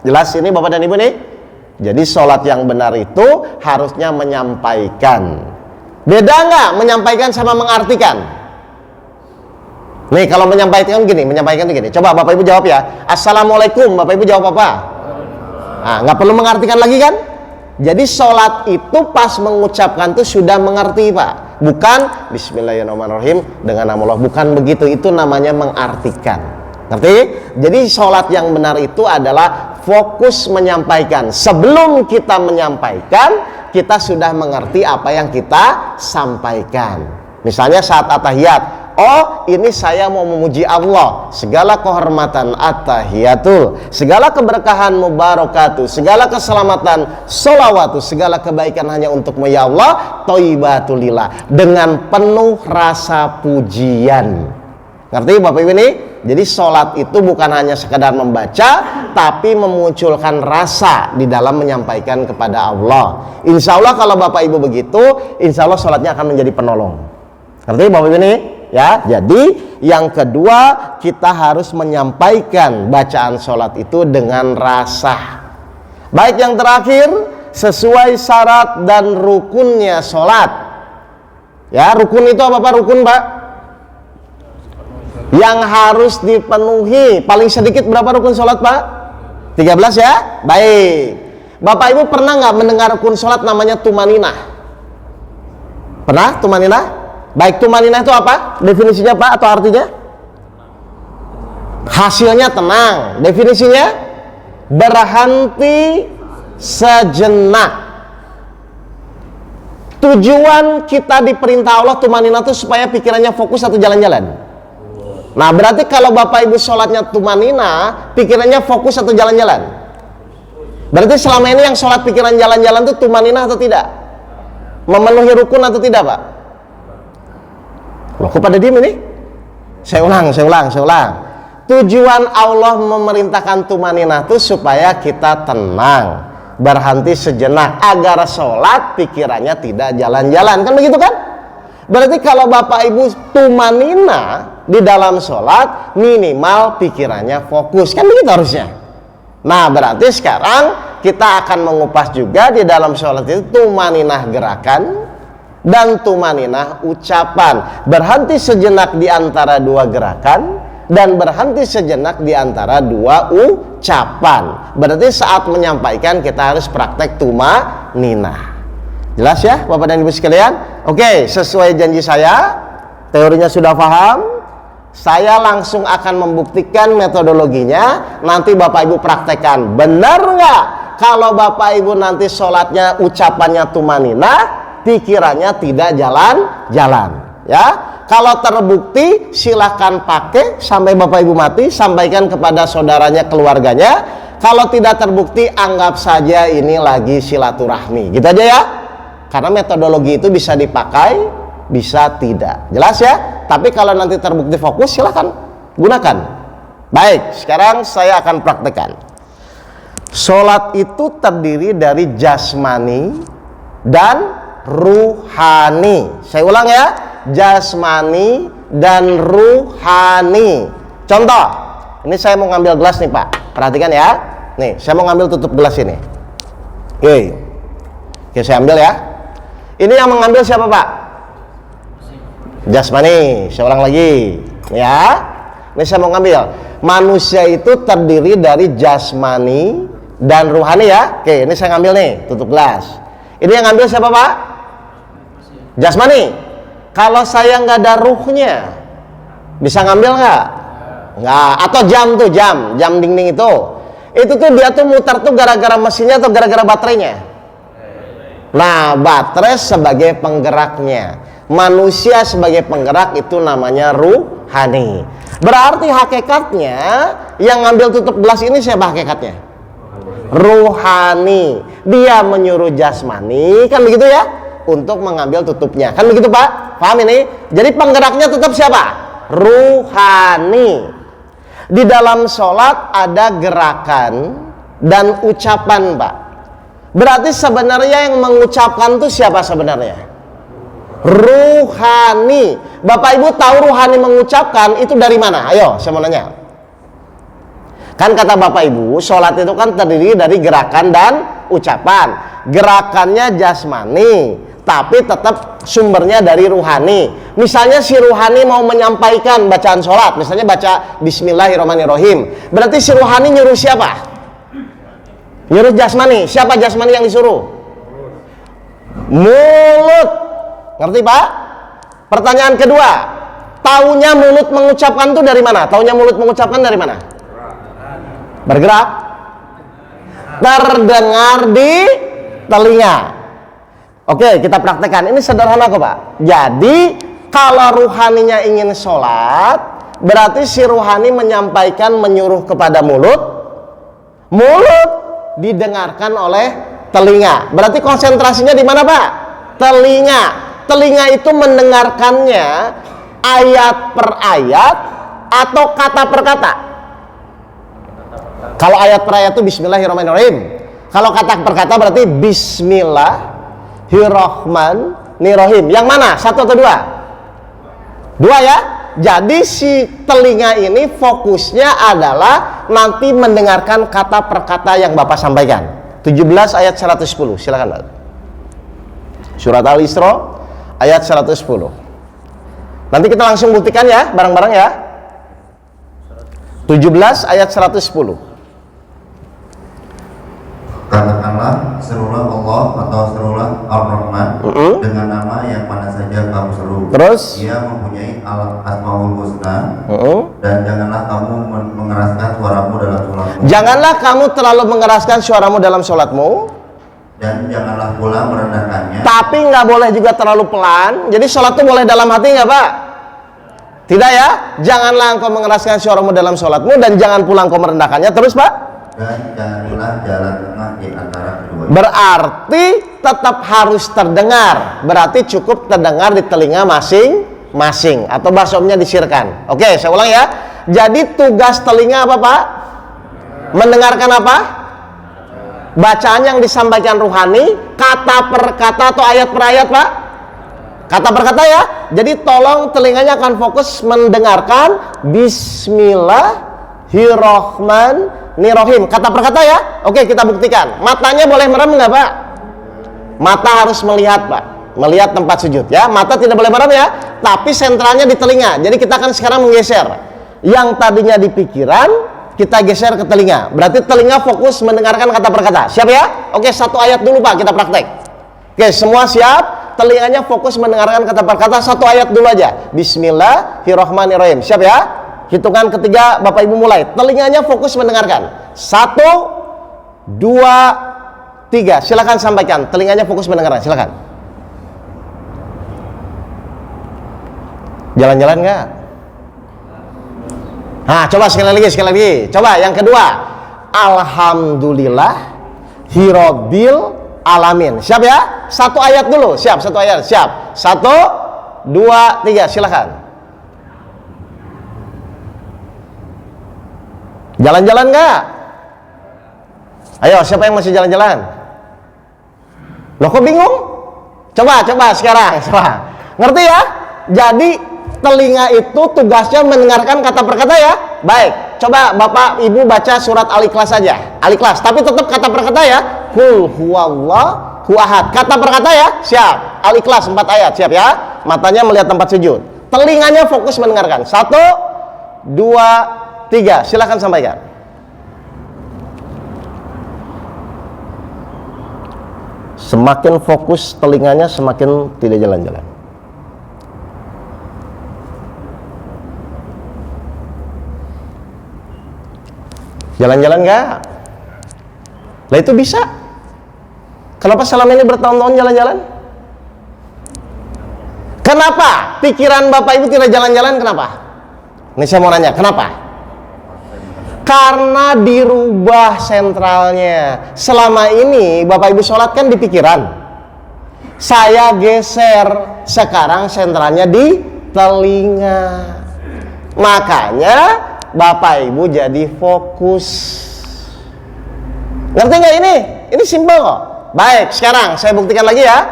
Jelas ini Bapak dan Ibu nih? Jadi sholat yang benar itu harusnya menyampaikan. Beda nggak menyampaikan sama mengartikan? Nih kalau menyampaikan gini, coba Bapak Ibu jawab ya. Assalamualaikum, Bapak Ibu jawab apa? Nah, nggak perlu mengartikan lagi kan? Jadi sholat itu pas mengucapkan tuh sudah mengerti Pak, bukan Bismillahirrahmanirrahim dengan nama Allah, bukan begitu, itu namanya mengartikan. Ngerti? Jadi sholat yang benar itu adalah fokus menyampaikan. Sebelum kita menyampaikan, kita sudah mengerti apa yang kita sampaikan. Misalnya saat at-tahiyat, oh ini saya mau memuji Allah, segala kehormatan at-tahiyatul, segala keberkahan mubarakatuh, segala keselamatan sholawatu, segala kebaikan hanya untukmu ya Allah, thayyibatulillah, dengan penuh rasa pujian. Ngerti Bapak Ibu ini? Jadi sholat itu bukan hanya sekedar membaca, tapi memunculkan rasa di dalam menyampaikan kepada Allah. Insya Allah kalau Bapak Ibu begitu, insya Allah sholatnya akan menjadi penolong. Ngerti Bapak Ibu ini? Ya, jadi yang kedua kita harus menyampaikan bacaan sholat itu dengan rasa. Baik yang terakhir, sesuai syarat dan rukunnya sholat. Ya, rukun itu apa Pak? Rukun Pak? Yang harus dipenuhi. Paling sedikit berapa rukun sholat Pak? 13 ya? Baik. Bapak Ibu pernah nggak mendengar rukun sholat namanya tumaninah? Pernah tumaninah? Baik, tumaninah itu apa? Definisinya Pak atau artinya? Hasilnya tenang. Definisinya? Berhenti sejenak. Tujuan kita diperintah Allah tumaninah itu supaya pikirannya fokus atau jalan-jalan. Nah berarti kalau Bapak Ibu sholatnya tumaninah, pikirannya fokus atau jalan-jalan? Berarti selama ini yang sholat pikiran jalan-jalan itu tumaninah atau tidak? Memenuhi rukun atau tidak Pak? Loh, kok pada diem ini? Saya ulang. Tujuan Allah memerintahkan tumaninah itu supaya kita tenang, berhenti sejenak, agar sholat pikirannya tidak jalan-jalan. Kan begitu kan? Berarti kalau Bapak Ibu tumaninah di dalam sholat, minimal pikirannya fokus. Kan begitu harusnya. Nah berarti sekarang kita akan mengupas juga di dalam sholat itu tumaninah gerakan dan tumaninah ucapan. Berhenti sejenak di antara dua gerakan dan berhenti sejenak di antara dua ucapan. Berarti saat menyampaikan kita harus praktek tumaninah. Jelas ya Bapak dan Ibu sekalian? Oke, sesuai janji saya, teorinya sudah paham. Saya langsung akan membuktikan metodologinya. Nanti Bapak Ibu praktekkan. Benar nggak? Kalau Bapak Ibu nanti sholatnya ucapannya tumaninah, pikirannya tidak jalan-jalan. Ya, kalau terbukti silahkan pakai sampai Bapak Ibu mati, sampaikan kepada saudaranya, keluarganya. Kalau tidak terbukti, anggap saja ini lagi silaturahmi. Gitu aja ya. Karena metodologi itu bisa dipakai, bisa tidak. Jelas ya? Tapi kalau nanti terbukti fokus, silahkan gunakan. Baik, sekarang saya akan praktekkan. Sholat itu terdiri dari jasmani dan ruhani. Saya ulang ya, jasmani dan ruhani. Contoh, ini saya mau ngambil gelas nih Pak. Perhatikan ya. Nih, saya mau ngambil tutup gelas ini. Oke, saya ambil ya. Ini yang mengambil siapa Pak? Jasmani. Saya ulang lagi ya. Ini saya mau ngambil. Manusia itu terdiri dari jasmani dan ruhani ya. Oke, ini saya ngambil nih tutup gelas. Ini yang ngambil siapa Pak? Jasmani. Kalau saya nggak ada ruhnya, bisa ngambil nggak? Nggak. Atau jam tuh, jam dinding itu tuh dia tuh muter tuh gara-gara mesinnya atau gara-gara baterainya? Nah, baterai sebagai penggeraknya, manusia sebagai penggerak, itu namanya ruhani. Berarti hakikatnya yang ngambil tutup gelas ini siapa hakikatnya? Ruhani. Dia menyuruh jasmani, kan begitu ya, untuk mengambil tutupnya, kan begitu Pak? Paham ini? Jadi penggeraknya tetap siapa? Ruhani. Di dalam sholat ada gerakan dan ucapan Pak. Berarti sebenarnya yang mengucapkan itu siapa sebenarnya? Ruhani. Bapak Ibu tahu ruhani mengucapkan itu dari mana? Ayo, saya mau nanya. Kan kata Bapak Ibu, sholat itu kan terdiri dari gerakan dan ucapan. Gerakannya jasmani, tapi tetap sumbernya dari ruhani. Misalnya si ruhani mau menyampaikan bacaan sholat, misalnya baca Bismillahirrahmanirrahim. Berarti si ruhani nyuruh siapa? Nyuruh jasmani. Siapa jasmani yang disuruh? Mulut. Ngerti Pak? Pertanyaan kedua, taunya mulut mengucapkan itu dari mana? Taunya mulut mengucapkan dari mana? Bergerak. Terdengar di telinga. Oke, kita praktekkan. Ini sederhana kok Pak. Jadi kalau ruhaninya ingin sholat, berarti si ruhani menyampaikan, menyuruh kepada mulut. Mulut didengarkan oleh telinga. Berarti konsentrasinya di mana Pak? Telinga. Telinga itu mendengarkannya ayat per ayat atau kata per kata. Kalau ayat per ayat itu Bismillahirrahmanirrahim. Kalau kata per kata berarti Bismillahirrahmanirrahim. Yang mana? Satu atau dua? Dua ya. Jadi si telinga ini fokusnya adalah nanti mendengarkan kata per kata yang Bapak sampaikan. 17 ayat 110. Silakan Pak. Surat Al-Isra ayat 110. Nanti kita langsung buktikan ya, bareng-bareng ya. 17 ayat 110. Katakanlah, serulah Allah atau serulah Ar-Rahman dengan nama yang mana saja kamu seru. Terus? Ia mempunyai Asmaul Husna. Dan janganlah kamu mengeraskan suaramu dalam sholatmu. Janganlah kamu terlalu mengeraskan suaramu dalam sholatmu. Dan janganlah pula merendahkannya. Tapi nggak boleh juga terlalu pelan. Jadi sholat itu boleh dalam hati nggak Pak? Tidak ya? Janganlah engkau mengeraskan suaramu dalam sholatmu dan jangan pula engkau merendahkannya. Terus Pak? Dan janganlah jalan tengah di antara keduanya. Berarti tetap harus terdengar. Berarti cukup terdengar di telinga masing-masing. Atau bahasa umumnya disirkan. Oke, saya ulang ya. Jadi tugas telinga apa Pak? Mendengarkan apa? Bacaan yang disampaikan ruhani, kata per kata atau ayat per ayat Pak? Kata per kata ya. Jadi tolong telinganya akan fokus mendengarkan Bismillahirrahmanirrahim. Kata per kata ya. Oke, kita buktikan. Matanya boleh merem nggak Pak? Mata harus melihat Pak. Melihat tempat sujud ya. Mata tidak boleh merem ya. Tapi sentralnya di telinga. Jadi kita akan sekarang menggeser. Yang tadinya di pikiran, kita geser ke telinga. Berarti telinga fokus mendengarkan kata per kata. Siap ya? Oke, satu ayat dulu Pak, kita praktek. Oke, semua siap? telinganya fokus mendengarkan kata per kata. Satu ayat dulu aja. Bismillahirrahmanirrahim. Siap ya? Hitungan ketiga Bapak Ibu mulai. Telinganya fokus mendengarkan. 1, 2, 3. Silakan sampaikan. Telinganya fokus mendengarkan. Silakan. Jalan-jalan nggak? Nah, coba sekali lagi. Coba yang kedua. Alhamdulillah Hirobil Alamin. Siap ya? Satu ayat dulu. Siap, satu ayat. Siap. 1, 2, 3. Silakan. Jalan-jalan nggak? Ayo, siapa yang masih jalan-jalan? Loh, kok bingung? Coba sekarang. Coba. Ngerti ya? Jadi telinga itu tugasnya mendengarkan kata per kata ya. Baik, coba Bapak Ibu baca surat Al-Ikhlas saja. Al-Ikhlas, tapi tetap kata per kata ya. Qul huwallahu ahad. Kata per kata ya. Siap. Al-Ikhlas 4 ayat, siap ya. Matanya melihat tempat sujud. Telinganya fokus mendengarkan. 1, 2, 3. Silakan sampaikan. Semakin fokus telinganya, semakin tidak jalan-jalan. Jalan-jalan nggak? Lah itu bisa. Kenapa selama ini bertahun-tahun jalan-jalan? Kenapa pikiran Bapak Ibu tidak jalan-jalan? Kenapa? Ini saya mau nanya, kenapa? Karena dirubah sentralnya. Selama ini Bapak Ibu sholat kan di pikiran. Saya geser, sekarang sentralnya di telinga. Makanya Bapak Ibu jadi fokus. Ngerti nggak ini? Ini simpel kok. Baik, sekarang saya buktikan lagi ya.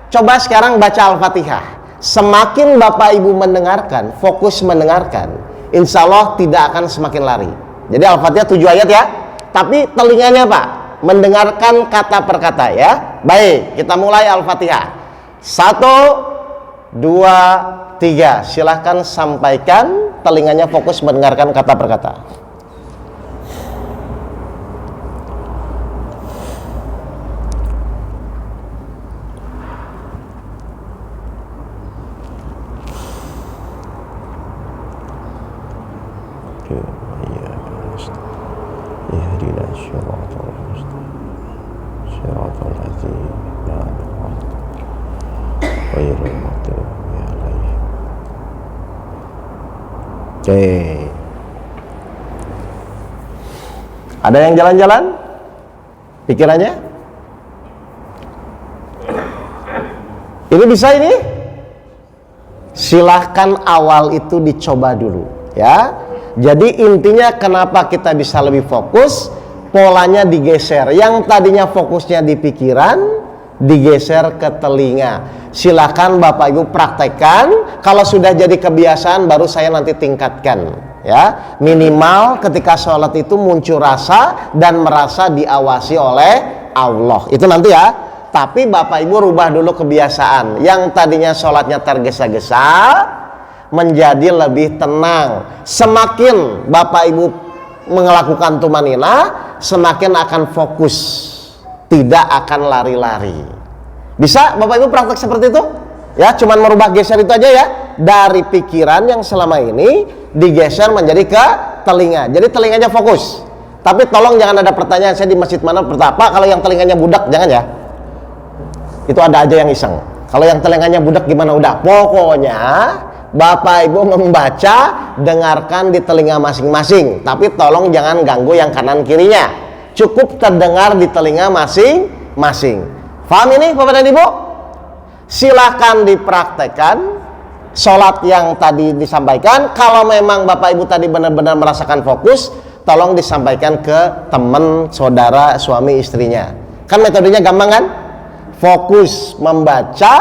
Coba sekarang baca Al-Fatihah. Semakin Bapak Ibu mendengarkan, fokus mendengarkan, insya Allah tidak akan semakin lari. Jadi Al-Fatihah 7 ayat ya. Tapi telinganya Pak, mendengarkan kata per kata ya. Baik, kita mulai Al-Fatihah. 1, 2, 3. Silahkan sampaikan. Telinganya fokus mendengarkan kata per kata. Oke. Ada yang jalan-jalan? Pikirannya? Ini bisa ini? Silahkan awal itu dicoba dulu ya. Jadi intinya kenapa kita bisa lebih fokus, polanya digeser. Yang tadinya fokusnya di pikiran, digeser ke telinga. Silakan Bapak Ibu praktekkan. Kalau sudah jadi kebiasaan baru saya nanti tingkatkan ya. Minimal ketika sholat itu muncul rasa dan merasa diawasi oleh Allah. Itu nanti ya. Tapi Bapak Ibu rubah dulu kebiasaan. Yang tadinya sholatnya tergesa-gesa menjadi lebih tenang. Semakin Bapak Ibu melakukan tumanina, semakin akan fokus, tidak akan lari-lari. Bisa Bapak Ibu praktek seperti itu? Ya, cuman merubah geser itu aja ya. Dari pikiran yang selama ini digeser menjadi ke telinga. Jadi telinganya fokus. Tapi tolong jangan ada pertanyaan saya di masjid mana bertapa kalau yang telinganya budak, jangan ya. Itu ada aja yang iseng. Kalau yang telinganya budak gimana udah. Pokoknya Bapak Ibu membaca, dengarkan di telinga masing-masing. Tapi tolong jangan ganggu yang kanan kirinya. Cukup terdengar di telinga masing-masing. Paham ini Bapak dan Ibu? Silahkan dipraktekkan sholat yang tadi disampaikan. Kalau memang Bapak Ibu tadi benar-benar merasakan fokus, tolong disampaikan ke teman, saudara, suami, istrinya. Kan metodenya gampang kan? Fokus membaca,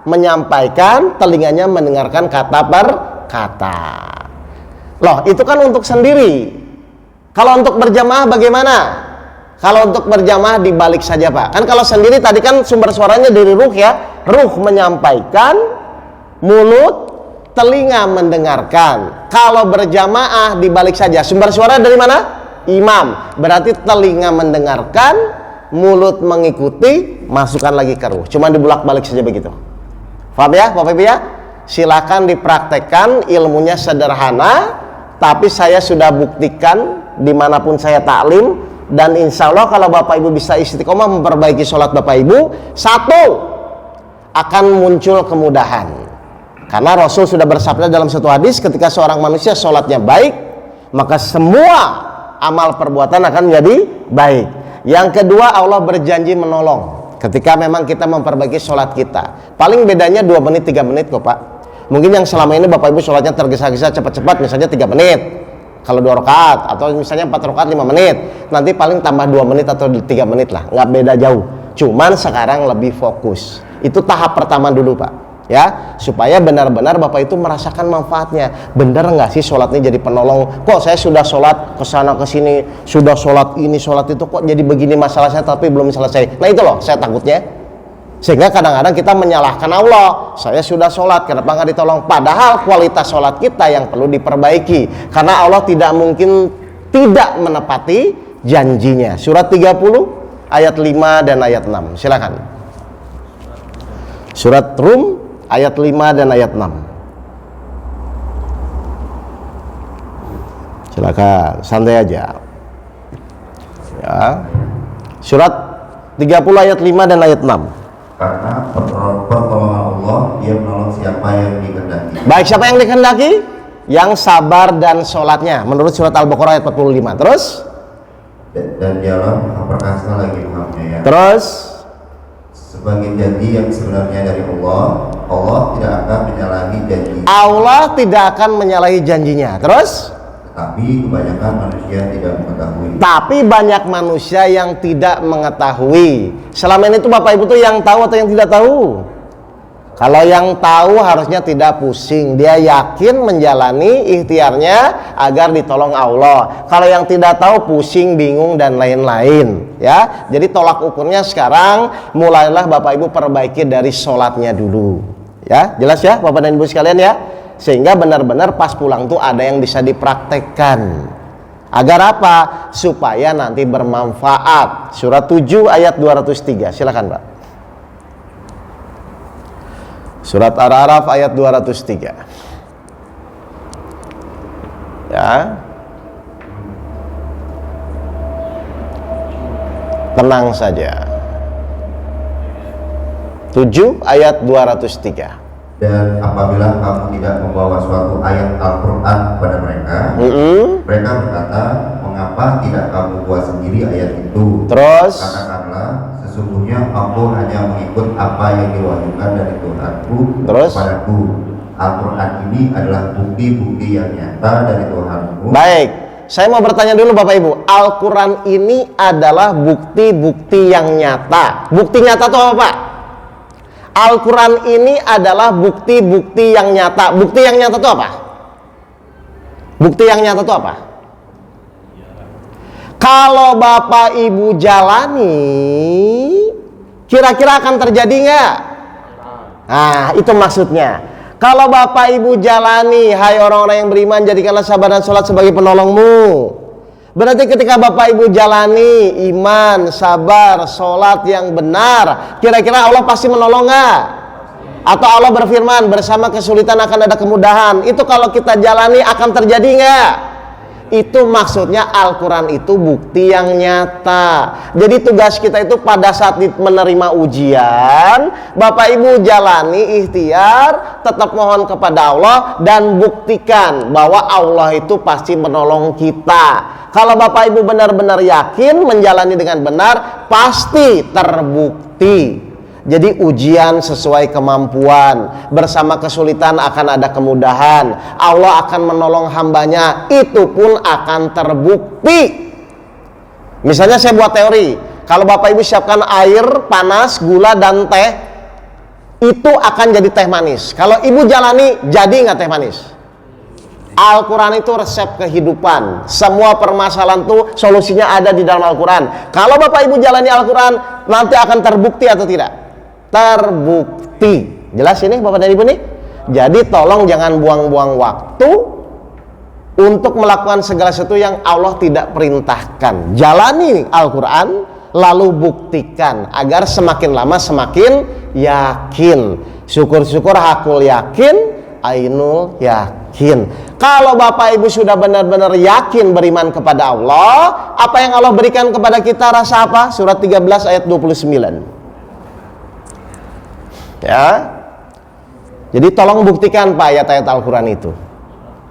menyampaikan, telinganya mendengarkan kata per kata. Loh, itu kan untuk sendiri. Kalau untuk berjamaah bagaimana? Kalau untuk berjamaah dibalik saja Pak. Kan kalau sendiri tadi kan sumber suaranya dari ruh ya. Ruh menyampaikan, mulut, telinga mendengarkan. Kalau berjamaah dibalik saja. Sumber suara dari mana? Imam. Berarti telinga mendengarkan, mulut mengikuti, masukkan lagi ke ruh. Cuma dibulak-balik saja begitu. Paham ya Bapak Ibu ya? Silakan dipraktekkan, ilmunya sederhana, tapi saya sudah buktikan dimanapun saya taklim, dan insya Allah kalau Bapak Ibu bisa istiqomah memperbaiki sholat Bapak Ibu, satu, akan muncul kemudahan. Karena Rasul sudah bersabda dalam satu hadis, ketika seorang manusia sholatnya baik, maka semua amal perbuatan akan menjadi baik. Yang kedua, Allah berjanji menolong ketika memang kita memperbaiki sholat kita. Paling bedanya 2 menit 3 menit kok Pak. Mungkin yang selama ini Bapak Ibu sholatnya tergesa-gesa cepat-cepat, misalnya 3 menit kalau 2 rakaat, atau misalnya 4 rakaat 5 menit, nanti paling tambah 2 menit atau 3 menit lah, nggak beda jauh. Cuman sekarang lebih fokus. Itu tahap pertama dulu Pak, ya, supaya benar-benar Bapak itu merasakan manfaatnya. Bener nggak sih sholat ini jadi penolong? Kok saya sudah sholat kesana kesini, sudah sholat ini sholat itu, kok jadi begini masalah saya tapi belum selesai. Nah itu loh saya takutnya. Sehingga kadang-kadang kita menyalahkan Allah, saya sudah sholat, kenapa nggak ditolong? Padahal kualitas sholat kita yang perlu diperbaiki, karena Allah tidak mungkin tidak menepati janjinya. Surat 30 ayat 5 dan ayat 6, silakan. Surat Rum ayat 5 dan ayat 6, silakan, santai aja ya. Surat 30 ayat 5 dan ayat 6. Karena pertolongan Allah, Dia menolong siapa yang dikehendaki. Baik, siapa yang dikehendaki? Yang sabar dan sholatnya, menurut surat Al-Baqarah ayat 45. Terus? Dan Dialah Maha Perkasa lagi Maha Penyayang. Terus? Sebagai janji yang sebenarnya dari Allah, Allah tidak akan menyalahi janji. Allah tidak akan menyalahi janjinya. Terus? Tapi kebanyakan manusia tidak mengetahui. Tapi banyak manusia yang tidak mengetahui. Selama ini tuh Bapak Ibu tuh yang tahu atau yang tidak tahu? Kalau yang tahu harusnya tidak pusing. Dia yakin menjalani ikhtiarnya agar ditolong Allah. Kalau yang tidak tahu pusing, bingung dan lain-lain. Ya, jadi tolak ukurnya sekarang mulailah Bapak Ibu perbaiki dari sholatnya dulu. Ya, jelas ya Bapak dan Ibu sekalian ya. Sehingga benar-benar pas pulang tuh ada yang bisa dipraktekkan. Agar apa? Supaya nanti bermanfaat. Surat 7 ayat 203. Silakan Pak. Surat Ar-A'raf ayat 203. Ya. Tenang saja. 7 ayat 203. Dan apabila kamu tidak membawa suatu ayat Al-Quran kepada mereka, mereka berkata, mengapa tidak kamu buat sendiri ayat itu? Terus? Katakanlah, sesungguhnya aku hanya mengikut apa yang diwahyukan dari Tuhanku kepadaku. Al-Quran ini adalah bukti-bukti yang nyata dari Tuhanmu. Baik, saya mau bertanya dulu Bapak Ibu. Al-Quran ini adalah bukti-bukti yang nyata. Bukti nyata itu apa Pak? Al-Quran ini adalah bukti-bukti yang nyata. Bukti yang nyata itu apa? Bukti yang nyata itu apa? Kalau Bapak Ibu jalani, kira-kira akan terjadi nggak? Nah, itu maksudnya. Kalau Bapak Ibu jalani, hai orang-orang yang beriman, jadikanlah sabar dan sholat sebagai penolongmu. Berarti ketika Bapak Ibu jalani iman, sabar, sholat yang benar, kira-kira Allah pasti menolong nggak? Atau Allah berfirman, bersama kesulitan akan ada kemudahan. Itu kalau kita jalani akan terjadi nggak? Itu maksudnya Al-Quran itu bukti yang nyata. Jadi tugas kita itu pada saat menerima ujian, Bapak Ibu jalani ikhtiar, tetap mohon kepada Allah dan buktikan bahwa Allah itu pasti menolong kita. Kalau Bapak Ibu benar-benar yakin menjalani dengan benar, pasti terbukti. Jadi ujian sesuai kemampuan, bersama kesulitan akan ada kemudahan. Allah akan menolong hambanya, itu pun akan terbukti. Misalnya saya buat teori, kalau Bapak Ibu siapkan air panas, gula dan teh, itu akan jadi teh manis. Kalau Ibu jalani, jadi nggak teh manis? Al-Quran itu resep kehidupan. Semua permasalahan itu solusinya ada di dalam Al-Quran. Kalau Bapak Ibu jalani Al-Quran, nanti akan terbukti atau tidak? Terbukti. Jelas ini Bapak dan Ibu nih? Jadi tolong jangan buang-buang waktu untuk melakukan segala sesuatu yang Allah tidak perintahkan. Jalani Al-Quran, lalu buktikan agar semakin lama semakin yakin. Syukur-syukur hakul yakin, ainul yakin. Kalau Bapak Ibu sudah benar-benar yakin beriman kepada Allah, apa yang Allah berikan kepada kita rasa apa? Surat 13 ayat 29. Ya. Jadi tolong buktikan Pak ayat-ayat Al-Quran itu.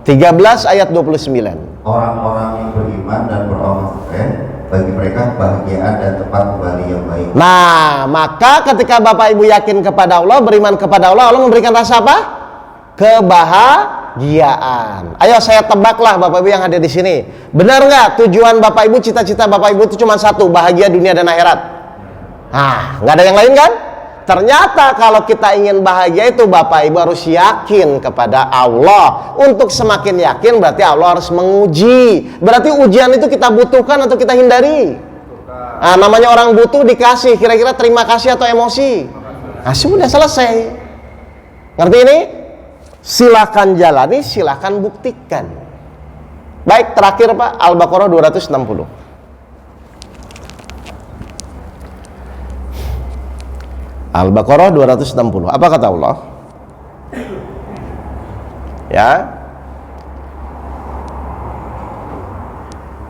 13 ayat 29. Orang-orang yang beriman dan beramal soleh, bagi mereka kebahagiaan dan tempat kembali yang baik. Nah, maka ketika Bapak Ibu yakin kepada Allah, beriman kepada Allah, Allah memberikan rasa apa? Kebahagiaan. Ayo saya tebaklah Bapak Ibu yang hadir di sini. Benar nggak tujuan Bapak Ibu, cita-cita Bapak Ibu itu cuma satu, bahagia dunia dan akhirat? Nah, nggak ada yang lain kan? Ternyata kalau kita ingin bahagia itu Bapak Ibu harus yakin kepada Allah. Untuk semakin yakin berarti Allah harus menguji. Berarti ujian itu kita butuhkan atau kita hindari? Nah, namanya orang butuh dikasih, kira-kira terima kasih atau emosi? Nah, sudah selesai. Ngerti ini? Silakan jalani, silakan buktikan. Baik, terakhir Pak, Al-Baqarah 260. Al-Baqarah 260. Apa kata Allah? Ya.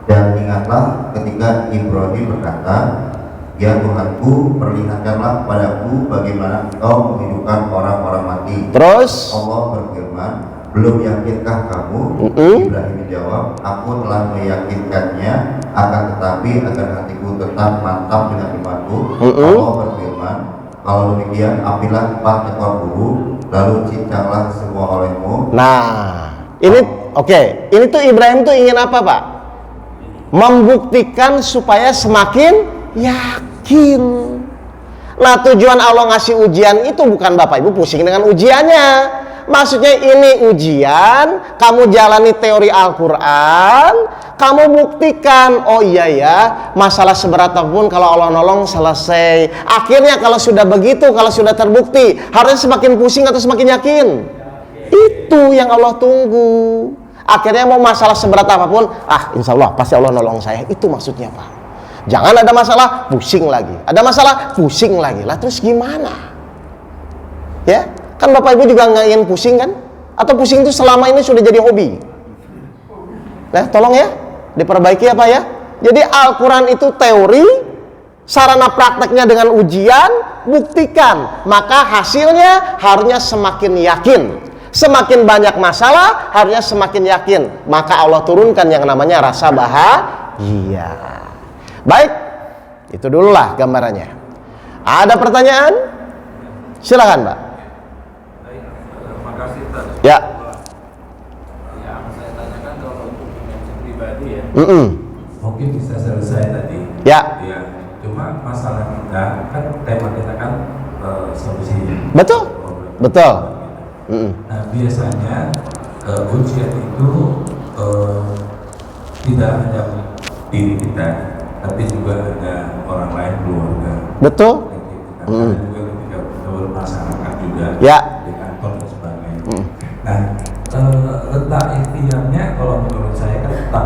Dan ingatlah ketika Ibrahim berkata, "Ya Tuhanku, perlihatkanlah padaku bagaimana Engkau menghidupkan orang-orang mati." Terus Allah berfirman, "Belum yakinkah kamu?" Ibrahim menjawab, "Aku telah meyakinkannya, akan tetapi agar hatiku tetap mantap dengan imanku." Allah berfirman, "Kalau demikian, ambillah 4 ekor burung, lalu cincanglah semua olehmu." nah, ini oke. Ini tuh Ibrahim tuh ingin apa Pak? Membuktikan supaya semakin yakin. Nah, tujuan Allah ngasih ujian itu bukan Bapak Ibu pusing dengan ujiannya. Maksudnya ini ujian, kamu jalani teori Al-Quran, kamu buktikan, oh iya ya, masalah seberat apapun kalau Allah nolong selesai. Akhirnya kalau sudah begitu, kalau sudah terbukti, harusnya semakin pusing atau semakin yakin? Itu yang Allah tunggu. Akhirnya mau masalah seberat apapun, insya Allah pasti Allah nolong saya. Itu maksudnya Pak. Jangan ada masalah, pusing lagi. Ada masalah, pusing lagi. Lah terus gimana? Ya? Kan Bapak Ibu juga nggak ingin pusing kan? Atau pusing itu selama ini sudah jadi hobi? Nah, tolong ya, diperbaiki apa ya? Jadi Al-Quran itu teori, sarana prakteknya dengan ujian, buktikan. Maka hasilnya harusnya semakin yakin. Semakin banyak masalah, harusnya semakin yakin. Maka Allah turunkan yang namanya rasa bahagia. Baik, itu dululah gambarannya. Ada pertanyaan? Silakan Pak. Ya. Yang saya tanyakan kalau untuk dimensi pribadi ya, mungkin bisa selesai tadi. Ya. Ya. Cuma masalah kita kan tema kita kan solusi. Betul. Betul. Nah biasanya ujian itu tidak hanya diri kita, tapi juga ada orang lain, keluarga. Betul. Ada juga ketika kita bermasyarakat juga. Ya. Di kantor dan sebagainya. Nah, letak ikhtiarnya kalau menurut saya kan tetap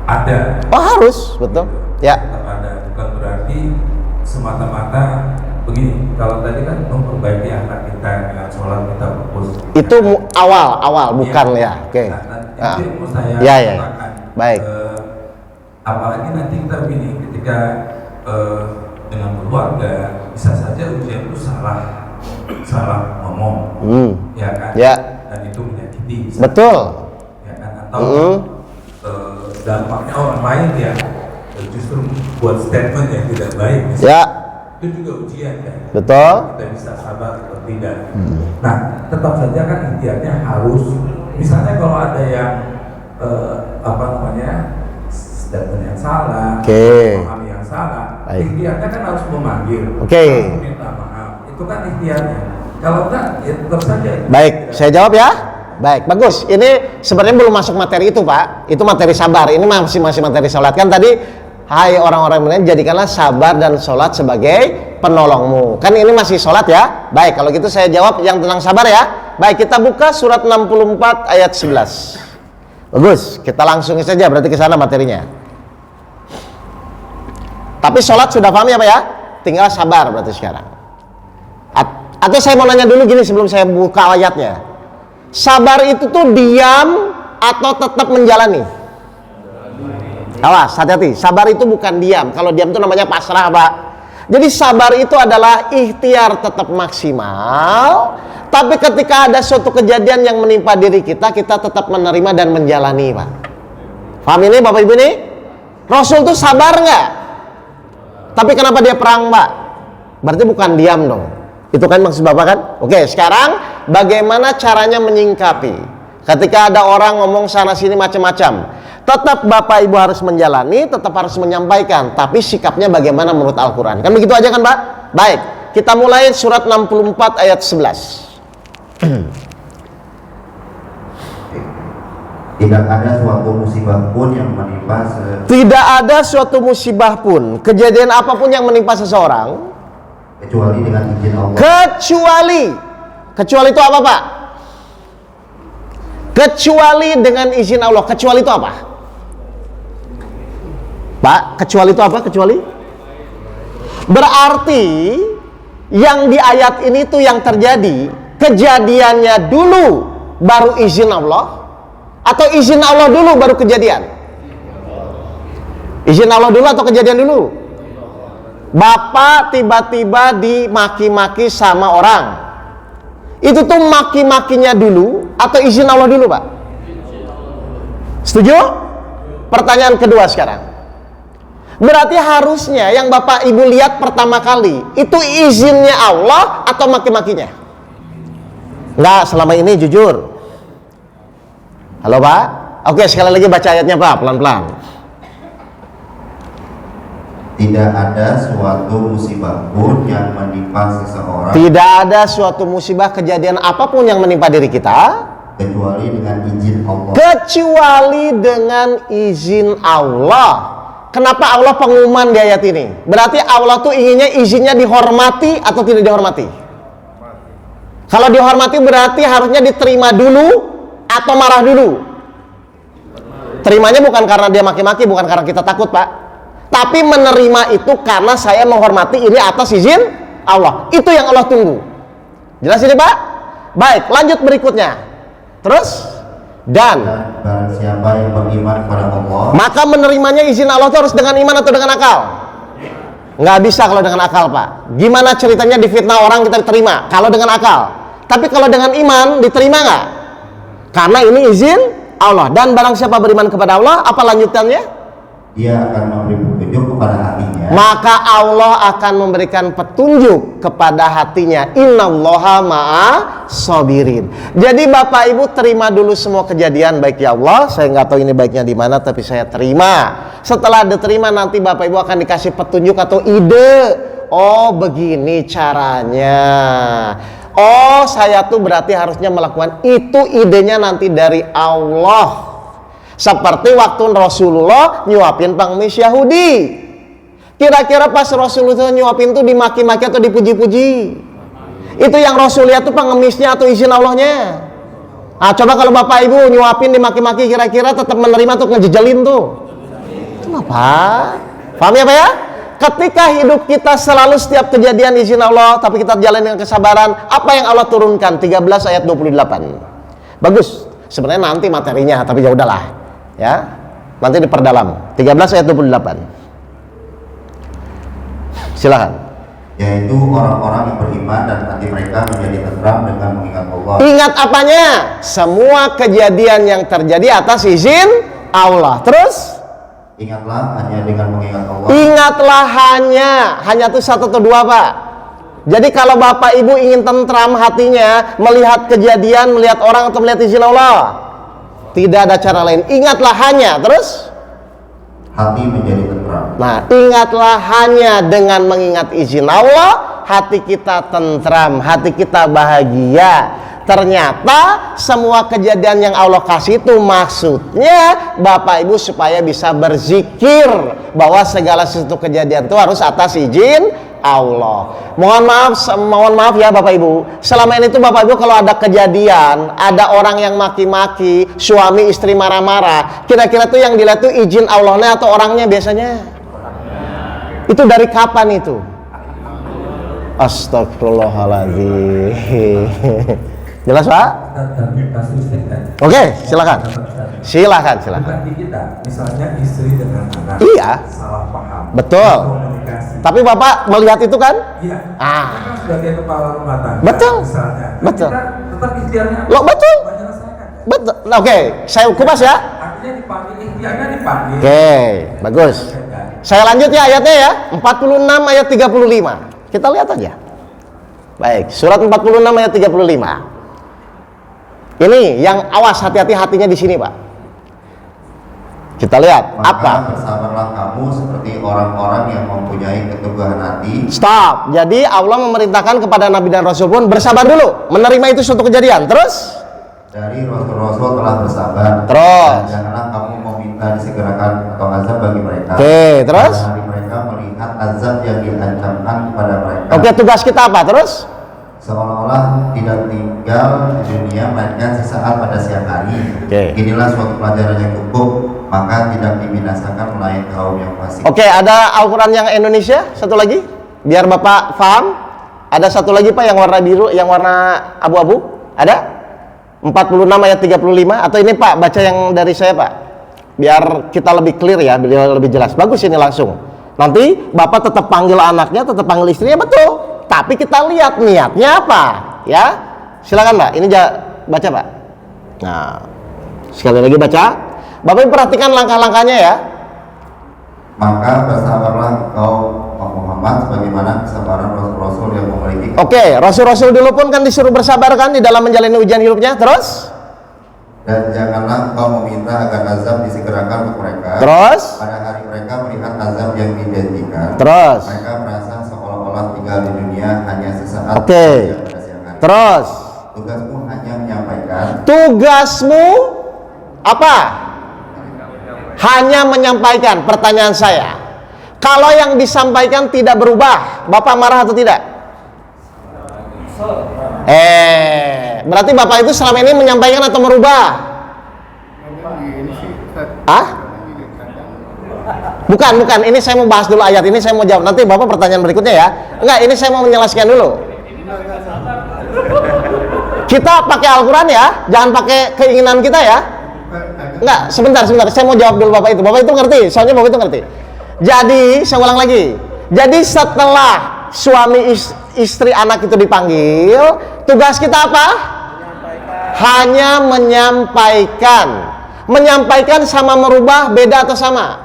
ada. Oh harus, betul. Ya. Tetap ada, bukan berarti semata-mata begini. Kalau tadi kan memperbaiki akhlak kita dengan sholat kita fokus. Itu awal bukan ya. Oke. Nah, itu mau saya ya. katakan. Baik. Apalagi nanti kita begini ketika dengan keluarga bisa saja ujian itu salah ngomong, ya kan? Ya. Dan itu menyakiti. Betul. Ya kan? Atau dampaknya orang lain ya justru buat statement yang tidak baik. Misalnya. Ya. Itu juga ujian kan? Betul. Kita bisa sabar atau tidak. Nah, tetap saja kan ikhtiarnya harus. Misalnya kalau ada yang statement yang salah, paham yang salah, ikhtiarnya kan harus memanggil, minta maaf. Itu kan ikhtiarnya. Kalau enggak, ya tetap saja. Baik, saya jawab ya. Baik, bagus. Ini sebenarnya belum masuk materi itu Pak. Itu materi sabar. Ini masih materi sholat kan tadi. Hai orang-orang beriman, jadikanlah sabar dan sholat sebagai penolongmu. Kan ini masih sholat ya. Baik, kalau gitu saya jawab yang tentang sabar ya. Baik, kita buka surat 64 ayat 11. Bagus, kita langsung saja berarti ke sana materinya. Tapi sholat sudah paham ya Pak ya? Tinggal sabar berarti sekarang. Atau saya mau nanya dulu gini sebelum saya buka ayatnya. Sabar itu tuh diam atau tetap menjalani? Awas, hati-hati. Sabar itu bukan diam. Kalau diam itu namanya pasrah, Pak. Jadi sabar itu adalah ikhtiar tetap maksimal, tapi ketika ada suatu kejadian yang menimpa diri kita, kita tetap menerima dan menjalani, Pak. Paham ini, Bapak Ibu ini? Rasul tuh sabar nggak? Tapi kenapa dia perang, Pak? Berarti bukan diam dong. Itu kan maksud Bapak kan? Oke, sekarang bagaimana caranya menyingkapi ketika ada orang ngomong sana sini macam-macam? Tetap Bapak Ibu harus menjalani, tetap harus menyampaikan, tapi sikapnya bagaimana menurut Al-Quran? Kan begitu aja kan, Pak? Baik, kita mulai surat 64 ayat 11. Tidak ada suatu musibah pun yang menimpa Tidak ada suatu musibah pun, kejadian apapun yang menimpa seseorang, kecuali dengan izin Allah. Kecuali itu apa, Pak? Kecuali dengan izin Allah. Kecuali itu apa? Pak, kecuali itu apa? Kecuali? Berarti yang di ayat ini tuh yang terjadi, kejadiannya dulu baru izin Allah, atau izin Allah dulu baru kejadian? Izin Allah dulu atau kejadian dulu? Bapak tiba-tiba dimaki-maki sama orang, itu tuh maki-makinya dulu atau izin Allah dulu, Pak? Setuju? Pertanyaan kedua sekarang. Berarti harusnya yang Bapak Ibu lihat pertama kali itu izinnya Allah atau maki-makinya? Enggak, selama ini jujur. Halo, Pak? Oke, sekali lagi baca ayatnya, Pak, pelan-pelan. Tidak ada suatu musibah pun yang menimpa seseorang. Tidak ada suatu musibah, kejadian apapun yang menimpa diri kita, kecuali dengan izin Allah. Kecuali dengan izin Allah. Kenapa Allah pengumuman di ayat ini? Berarti Allah tuh inginnya izinnya dihormati atau tidak dihormati? Kalau dihormati berarti harusnya diterima dulu atau marah dulu? Terimanya bukan karena dia maki-maki, bukan karena kita takut, Pak. Tapi menerima itu karena saya menghormati ini atas izin Allah. Itu yang Allah tunggu. Jelas ini, Pak? Baik, lanjut berikutnya. Terus? Dan barang siapa yang beriman kepada Allah, maka menerimanya izin Allah itu harus dengan iman atau dengan akal? Nggak bisa kalau dengan akal, Pak. Gimana ceritanya difitnah orang kita diterima? Kalau dengan akal. Tapi kalau dengan iman diterima nggak? Karena ini izin Allah. Dan barang siapa beriman kepada Allah, apa lanjutannya? Dia akan memberi petunjuk kepada hatinya. Maka Allah akan memberikan petunjuk kepada hatinya. Innallaha ma'as sabirin. Jadi Bapak Ibu terima dulu semua kejadian. Baik ya Allah, saya nggak tahu ini baiknya di mana, tapi saya terima. Setelah diterima nanti Bapak Ibu akan dikasih petunjuk atau ide. Oh, begini caranya. Oh, saya tuh berarti harusnya melakukan itu, idenya nanti dari Allah. Seperti waktu Rasulullah nyuapin pengemis Yahudi. Kira-kira pas Rasulullah nyuapin tuh dimaki-maki atau dipuji-puji? Itu yang Rasul lihat tuh pengemisnya atau izin Allahnya? Ah, coba kalau Bapak Ibu nyuapin dimaki-maki, kira-kira tetap menerima tuh, ngejejelin tuh. Kenapa? Paham ya, Pak ya? Ketika hidup kita selalu setiap kejadian izin Allah, tapi kita jalan dengan kesabaran, apa yang Allah turunkan? 13 ayat 28. Bagus. Sebenarnya nanti materinya, tapi ya udahlah. Ya, nanti diperdalam. 13 ayat 28. Silakan. Yaitu orang-orang yang beriman dan hati mereka menjadi tentram dengan mengingat Allah. Ingat apanya? Semua kejadian yang terjadi atas izin Allah. Terus? Ingatlah hanya dengan mengingat Allah. Ingatlah hanya tuh satu atau dua, Pak. Jadi kalau Bapak Ibu ingin tentram hatinya, melihat kejadian, melihat orang atau melihat izin Allah, tidak ada cara lain. Ingatlah hanya, terus? Hati menjadi tentram. Nah, ingatlah hanya dengan mengingat izin Allah, hati kita tentram, hati kita bahagia. Ternyata semua kejadian yang Allah kasih itu maksudnya Bapak Ibu supaya bisa berzikir bahwa segala sesuatu kejadian itu harus atas izin Allah. Mohon maaf ya Bapak Ibu. Selama ini tuh Bapak Ibu kalau ada kejadian, ada orang yang maki-maki, suami istri marah-marah, kira-kira tuh yang dilihat tuh izin Allahnya atau orangnya biasanya? Itu dari kapan itu? Astagfirullahaladzim. Jelas Pak? Oke, silakan. Silakan. Bukan di kita, misalnya istri dengan anak. Iya. Salah paham. Betul. Komunikasi. Tapi Bapak melihat itu kan? Iya. Ah. Kan sebagai kepala rumah tangga. Betul. Misalnya. Betul. Kita tetap ikhtiarnya. Loh, betul. Menyelesaikan. Betul. Oke, saya kupas ya. Artinya dipanggil, ikhtiarnya dipanggil. Oke, bagus. Saya lanjut ya ayatnya ya. 46 ayat 35. Kita lihat aja. Baik, surat 46 ayat 35. Ini yang awas, hati-hati hatinya di sini, Pak. Kita lihat Maka bersabarlah kamu seperti orang-orang yang mempunyai keteguhan hati. Stop. Jadi Allah memerintahkan kepada Nabi dan Rasul pun bersabar dulu, menerima itu suatu kejadian. Terus Dari Rasul-Rasul telah bersabar. Terus. Dan janganlah kamu meminta disegerakan atau azab bagi mereka. Oke, terus? Pada hari mereka melihat azab yang diancamkan kepada mereka. Oke, tugas kita apa? Terus Seolah-olah tidak tinggal di dunia melainkan sesaat pada siang hari. Oke. Inilah suatu pelajaran yang cukup, maka tidak dibinasakan melainkan kaum yang fasik. Oke, ada Al-Quran yang Indonesia satu lagi, biar Bapak paham. Ada satu lagi Pak yang warna biru, yang warna abu-abu. Ada? 46 ayat 35. Atau ini Pak, baca yang dari saya Pak, biar kita lebih clear ya, biar lebih jelas. Bagus ini langsung. Nanti Bapak tetap panggil anaknya, tetap panggil istrinya, betul. Tapi kita lihat niatnya apa, ya. Silakan Pak, ini baca Pak. Nah, sekali lagi baca. Bapak perhatikan langkah-langkahnya ya. Maka bersabarlah engkau Muhammad sebagaimana kesabaran Rasul-Rasul yang memiliki. Oke, Rasul-Rasul dulu pun kan disuruh bersabar kan di dalam menjalani ujian hidupnya. Terus? Dan janganlah engkau meminta agar azab disegerakan untuk mereka. Terus? Pada hari mereka melihat azab yang dijanjikan. Terus? Mereka merasa seolah-olah tinggal di dunia hanya sesaat. Oke. Pada siang hari. Terus? Tugasmu hanya menyampaikan. Tugasmu apa? Hanya menyampaikan. Pertanyaan saya, kalau yang disampaikan tidak berubah, Bapak marah atau tidak? Berarti Bapak itu selama ini menyampaikan atau merubah? Ah? Bukan. Ini saya mau bahas dulu ayat ini, saya mau jawab. Nanti Bapak pertanyaan berikutnya ya. Enggak, ini saya mau menjelaskan dulu. Kita pakai Al-Quran ya, jangan pakai keinginan kita ya. Enggak, sebentar. Saya mau jawab dulu Bapak itu. Bapak itu ngerti, soalnya Bapak itu ngerti. Jadi, saya ulang lagi. Jadi setelah suami istri anak itu dipanggil, tugas kita apa? Hanya menyampaikan. Menyampaikan sama merubah beda atau sama?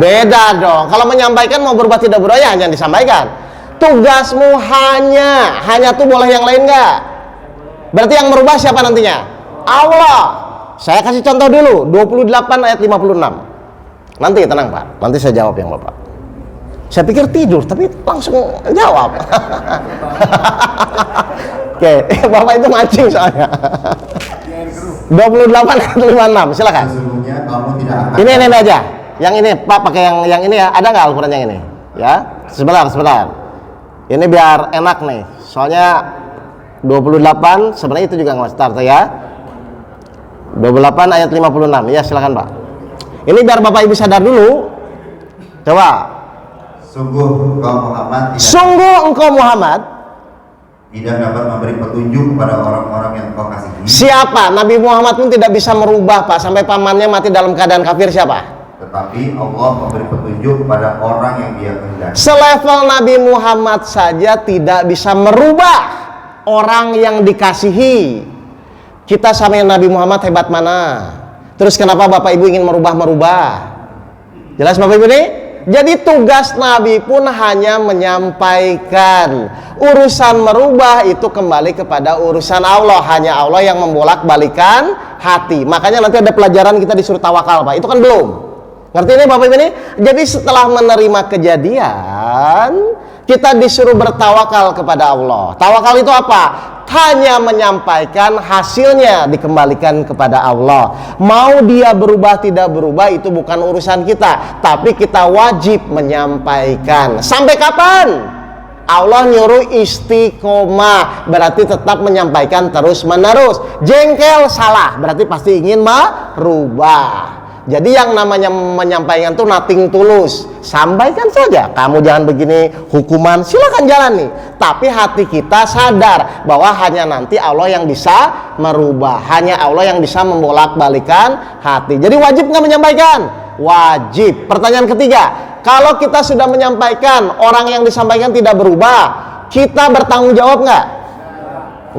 Beda dong. Kalau menyampaikan mau berubah tidak berubah ya hanya disampaikan. Tugasmu hanya tuh boleh yang lain enggak? Berarti yang merubah siapa nantinya? Allah. Saya kasih contoh dulu, 28 ayat 56. Nanti tenang Pak, nanti saya jawab yang Bapak. Saya pikir tidur, tapi langsung jawab. Oke, Bapak itu mancing soalnya. 28 ayat 56, silakan. Sesungguhnya kamu tidak akan. Ini aja. Yang ini Pak pakai yang ini ya. Ada nggak Al-Quran yang ini? Ya, sebentar. Ini biar enak nih. Soalnya 28 sebenarnya itu juga nggak start ya. 28 ayat 56. Ya, silakan Pak. Ini biar Bapak Ibu sadar dulu. Coba. Sungguh engkau Muhammad tidak dapat memberi petunjuk kepada orang-orang yang engkau kasihi. Siapa? Nabi Muhammad pun tidak bisa merubah Pak, sampai pamannya mati dalam keadaan kafir. Siapa? Tetapi Allah memberi petunjuk kepada orang yang Dia kehendaki. Selevel Nabi Muhammad saja tidak bisa merubah orang yang dikasihi. Kita sama Nabi Muhammad hebat mana? Terus kenapa Bapak Ibu ingin merubah? Jelas Bapak Ibu nih? Jadi tugas Nabi pun hanya menyampaikan. Urusan merubah itu kembali kepada urusan Allah. Hanya Allah yang membolak-balikan hati. Makanya nanti ada pelajaran kita disuruh tawakal Pak. Itu kan belum. Ngerti ini Bapak Ibu ini? Jadi setelah menerima kejadian, kita disuruh bertawakal kepada Allah. Tawakal itu apa? Hanya menyampaikan, hasilnya dikembalikan kepada Allah. Mau dia berubah tidak berubah itu bukan urusan kita, tapi kita wajib menyampaikan. Sampai kapan? Allah nyuruh istiqomah, berarti tetap menyampaikan terus menerus. Jengkel salah, berarti pasti ingin merubah. Jadi yang namanya menyampaikan tuh nothing tulus. Sampaikan saja. Kamu jangan begini, hukuman silakan jalani. Tapi hati kita sadar bahwa hanya nanti Allah yang bisa merubah. Hanya Allah yang bisa membolak-balikan hati. Jadi wajib nggak menyampaikan? Wajib. Pertanyaan ketiga, kalau kita sudah menyampaikan, orang yang disampaikan tidak berubah, kita bertanggung jawab nggak?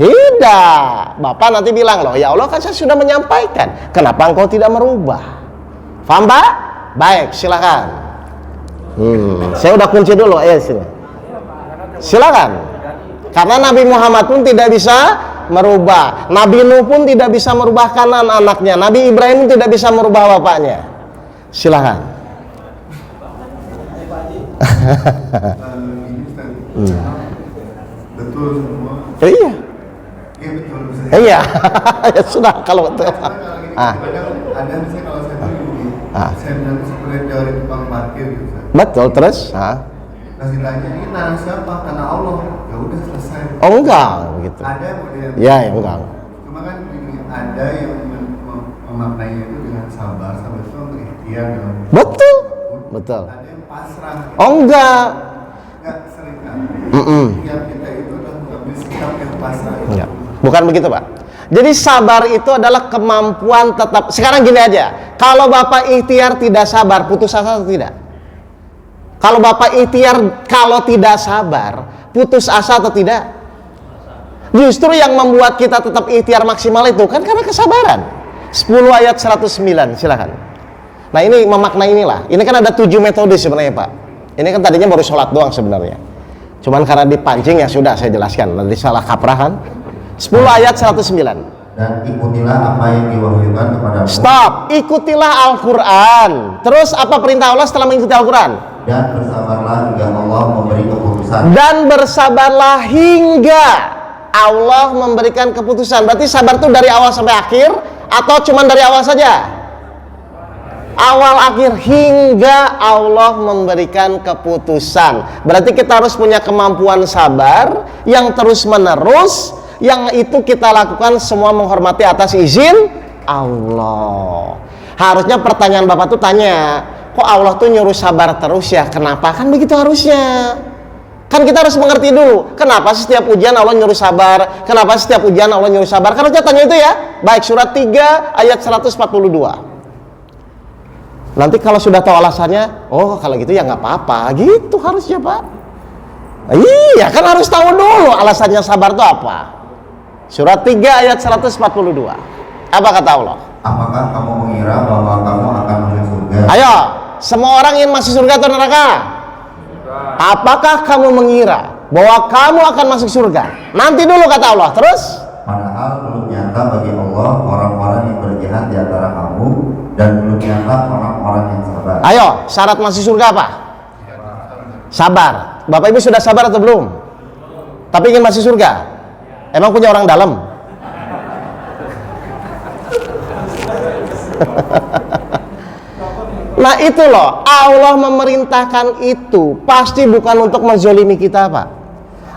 Tidak. Bapak nanti bilang, loh ya Allah kan saya sudah menyampaikan, kenapa engkau tidak merubah? Paham Pak? Baik, silakan. Saya udah kunci dulu, sini. Silakan. Karena Nabi Muhammad pun tidak bisa merubah, Nabi Nuh pun tidak bisa merubah kanan anaknya, Nabi Ibrahim pun tidak bisa merubah bapaknya. Silakan. Betul semua. Iya. Iya betul. Iya. Ya sudah kalau betul. Ada misalnya kalau saya tuh saya bilang seperti teori tukang parkir gitu. Betul, terus? Kasih tanya, ini narang siapa? Karena Allah. Ya udah selesai. Oh enggak, begitu. Ada model. Ya enggak. Cuma kan ini ada yang memaknainya itu dengan sabar, sabar itu untuk ikhtiar. Betul, betul. Ada yang pasrah. Oh enggak. Enggak seringkali. Tiap kita itu adalah mengambil sikap yang pasrah. Enggak. Bukan begitu Pak. Jadi sabar itu adalah kemampuan tetap. Sekarang gini aja, kalau Bapak ikhtiar tidak sabar, putus asa atau tidak? Kalau Bapak ikhtiar kalau tidak sabar, putus asa atau tidak? Justru yang membuat kita tetap ikhtiar maksimal itu kan karena kesabaran. 10 ayat 109, silakan. Nah ini memaknai inilah. Ini kan ada 7 metode sebenarnya Pak. Ini kan tadinya baru sholat doang sebenarnya. Cuman karena dipancing ya sudah saya jelaskan. Nanti salah kaprah kan. 10 ayat 109. Dan ikutilah apa yang diwahyukan kepadamu. Stop, ikutilah Al-Quran. Terus apa perintah Allah setelah mengikuti Al-Quran? Dan bersabarlah hingga Allah memberi keputusan. Dan bersabarlah hingga Allah memberikan keputusan. Berarti sabar itu dari awal sampai akhir atau cuma dari awal saja? Awal akhir hingga Allah memberikan keputusan. Berarti kita harus punya kemampuan sabar yang terus menerus. Yang itu kita lakukan semua menghormati atas izin Allah. Harusnya pertanyaan Bapak tuh tanya, kok Allah tuh nyuruh sabar terus ya? Kenapa? Kan begitu harusnya. Kan kita harus mengerti dulu, kenapa sih setiap ujian Allah nyuruh sabar? Kenapa setiap ujian Allah nyuruh sabar? Kan harusnya tanya itu ya. Baik, surat 3 ayat 142. Nanti kalau sudah tahu alasannya, oh kalau gitu ya nggak apa-apa, gitu harusnya Pak. Iya, kan harus tahu dulu alasannya sabar itu apa. Surat 3 ayat 142. Apa kata Allah? Apakah kamu mengira bahwa kamu akan masuk surga? Ayo, semua orang ingin masuk surga atau neraka? Apakah kamu mengira bahwa kamu akan masuk surga? Nanti dulu kata Allah. Terus? Padahal belum nyata bagi Allah orang-orang yang berjihad di antara kamu, dan belum nyata orang-orang yang sabar. Ayo, syarat masuk surga apa? Sabar. Bapak Ibu sudah sabar atau belum? Tapi ingin masuk surga? Emang punya orang dalam? Nah itu loh, Allah memerintahkan itu pasti bukan untuk menzolimi kita Pak.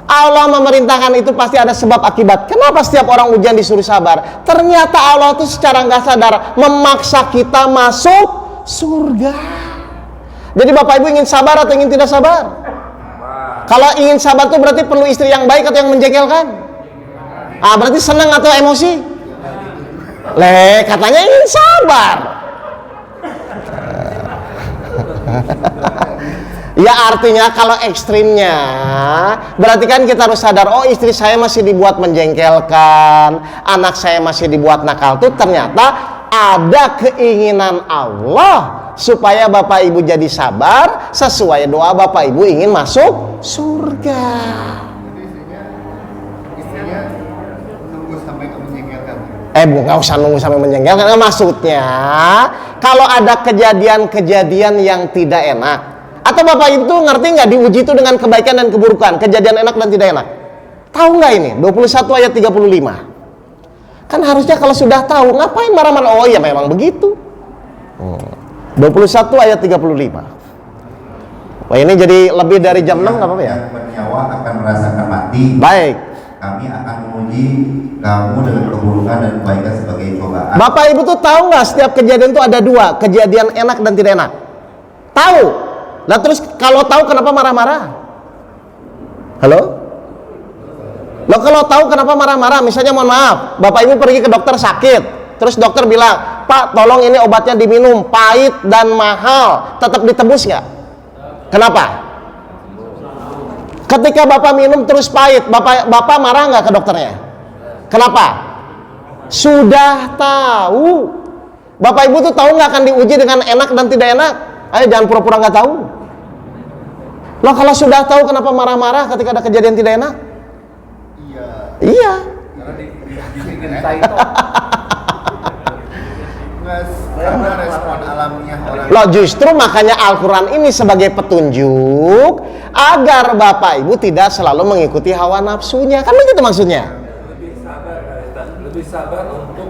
Allah memerintahkan itu pasti ada sebab akibat. Kenapa setiap orang ujian disuruh sabar? Ternyata Allah itu secara nggak sadar memaksa kita masuk surga. Jadi Bapak Ibu ingin sabar atau ingin tidak sabar? Kalau ingin sabar itu berarti perlu istri yang baik atau yang menjengkelkan? Berarti senang atau emosi? Katanya ingin sabar. Ya artinya kalau ekstrimnya berarti kan kita harus sadar, oh istri saya masih dibuat menjengkelkan, anak saya masih dibuat nakal. Tuh ternyata ada keinginan Allah supaya Bapak Ibu jadi sabar sesuai doa Bapak Ibu ingin masuk surga. Nggak usah nunggu sampai menjengkelkan. Maksudnya kalau ada kejadian-kejadian yang tidak enak, atau Bapak itu ngerti nggak diuji itu dengan kebaikan dan keburukan, kejadian enak dan tidak enak? Tahu nggak ini? 21 ayat 35. Kan harusnya kalau sudah tahu ngapain marah-marah? Oh ya memang begitu. 21 ayat 35. Wah ini jadi lebih dari jam 6 nggak apa-apa ya? Yang bernyawa akan merasakan mati. Baik. kami akan menguji kamu dengan keburukan dan kebaikan sebagai cobaan. Bapak Ibu tuh tahu nggak setiap kejadian tuh ada dua, kejadian enak dan tidak enak? Tahu. Nah terus kalau tahu kenapa marah-marah? Halo? Lo kalau tahu kenapa marah-marah? Misalnya mohon maaf, Bapak Ibu pergi ke dokter sakit, terus dokter bilang, Pak tolong ini obatnya diminum, pahit dan mahal, tetap ditebus nggak? Kenapa? Ketika Bapak minum terus pahit, Bapak marah nggak ke dokternya? Kenapa? Sudah tahu. Bapak Ibu tuh tahu nggak akan diuji dengan enak dan tidak enak? Ayo jangan pura-pura nggak tahu. Loh kalau sudah tahu kenapa marah-marah ketika ada kejadian tidak enak? Iya. Karena dibikin Saito. Karena respon alamiah orang. Loh justru makanya Al-Quran ini sebagai petunjuk agar Bapak Ibu tidak selalu mengikuti hawa nafsunya. Kan begitu maksudnya. Lebih sabar, lebih sabar untuk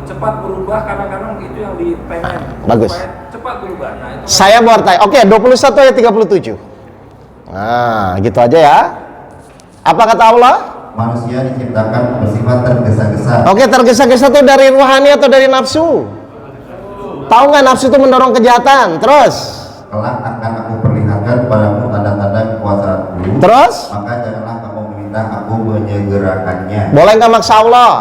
cepat berubah, kadang-kadang itu yang dipengen. Bagus. Cepat berubah. Nah, itu Saya mau tanya. Oke, 21 ayat 37. Nah, gitu aja ya. Apa kata Allah? Manusia diciptakan bersifat tergesa-gesa. Oke, tergesa-gesa itu dari ruhani atau dari nafsu? Tahu nggak nafsu itu mendorong kejahatan? Terus? Kelak akan aku perlihatkan padamu tanda-tanda kekuasaanku. Terus? Maka janganlah kamu meminta aku menyegerakannya. Boleh nggak maksa Allah?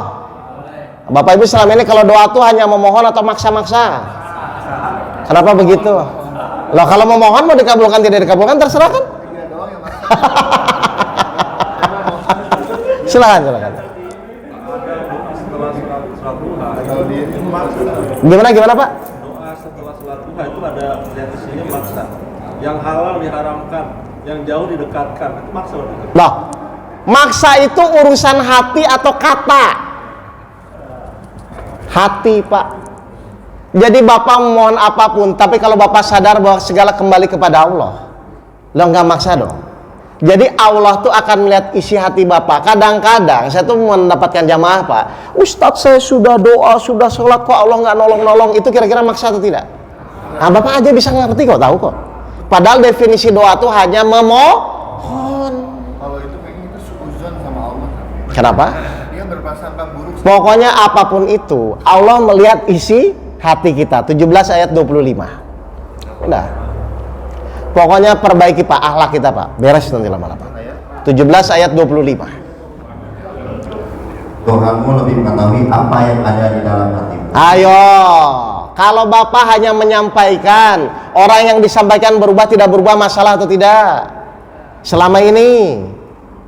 Bapak Ibu selama ini kalau doa tuh hanya memohon atau maksa-maksa? Kenapa begitu? Loh kalau memohon mau dikabulkan tidak dikabulkan terserah kan? Silakan. Gimana Pak? Doa setelah sholat duha itu ada definisinya maksa. Yang halal diharamkan, yang jauh didekatkan, itu maksa berarti. Loh, maksa itu urusan hati atau kata? Hati Pak. Jadi Bapak mohon apapun, tapi kalau Bapak sadar bahwa segala kembali kepada Allah, lo nggak maksa dong. Jadi Allah tuh akan melihat isi hati Bapak. Kadang-kadang saya tuh mendapatkan jamaah Pak, Ustadz saya sudah doa, sudah sholat kok Allah nggak nolong-nolong. Itu kira-kira maksa atau tidak? Nah Bapak aja bisa ngerti kok, tahu kok. Padahal definisi doa tuh hanya memohon. Kalau itu kayaknya itu suuzon sama Allah. Kenapa? Dia berprasangka buruk. Pokoknya apapun itu, Allah melihat isi hati kita. 17 ayat 25. Udah. Pokoknya perbaiki Pak akhlak kita Pak. Beres nanti lama-lama. 17 ayat 25. Tuhanmu lebih mengetahui apa yang ada di dalam hatimu. Ayo, kalau Bapak hanya menyampaikan, orang yang disampaikan berubah tidak berubah, masalah atau tidak? Selama ini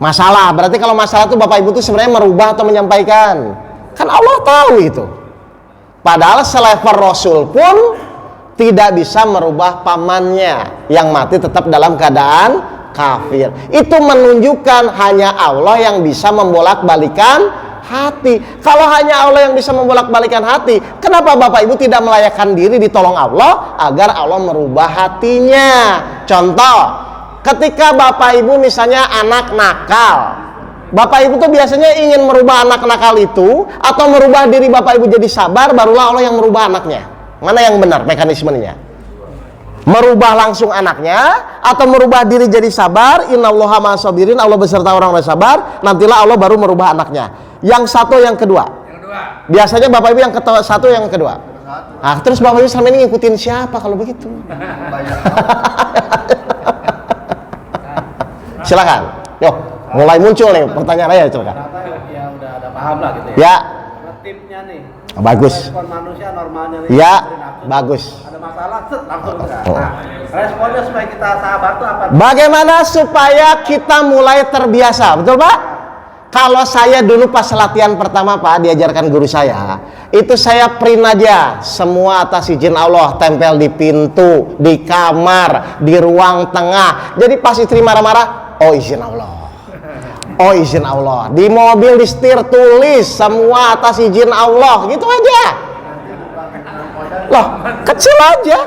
masalah. Berarti kalau masalah itu Bapak Ibu itu sebenarnya merubah atau menyampaikan. Kan Allah tahu itu. Padahal selevel Rasul pun tidak bisa merubah pamannya yang mati tetap dalam keadaan kafir. Itu menunjukkan hanya Allah yang bisa membolak-balikan hati. Kalau hanya Allah yang bisa membolak-balikan hati, kenapa Bapak Ibu tidak melayakkan diri ditolong Allah agar Allah merubah hatinya? Contoh, ketika Bapak Ibu misalnya anak nakal, Bapak Ibu tuh biasanya ingin merubah anak nakal itu atau merubah diri Bapak Ibu jadi sabar, barulah Allah yang merubah anaknya. Mana yang benar mekanismenya? Merubah langsung anaknya atau merubah diri jadi sabar? Innallaha ma'as-sabirin, Allah beserta orang-orang sabar. Nantilah Allah baru merubah anaknya. Yang satu, yang kedua. Biasanya Bapak Ibu yang satu, yang kedua. Nah, terus Bapak Ibu selama ini ngikutin siapa kalau begitu? Silakan. Yo, mulai muncul nih pertanyaan saya coba. Ya udah ada paham lah gitu Ya. Tipnya nih. Bagus. Respon manusia normalnya nih. Ya, bagus. Ada masalah, langsung enggak. Nah, responnya supaya kita sabar tuh apa? Bagaimana supaya kita mulai terbiasa, betul Pak? Kalau saya dulu pas latihan pertama Pak, diajarkan guru saya, itu saya print aja semua atas izin Allah, tempel di pintu, di kamar, di ruang tengah. Jadi pas istri marah-marah, oh izin Allah. Oh izin Allah. Di mobil di setir tulis semua atas izin Allah, gitu aja. Loh, kecil aja.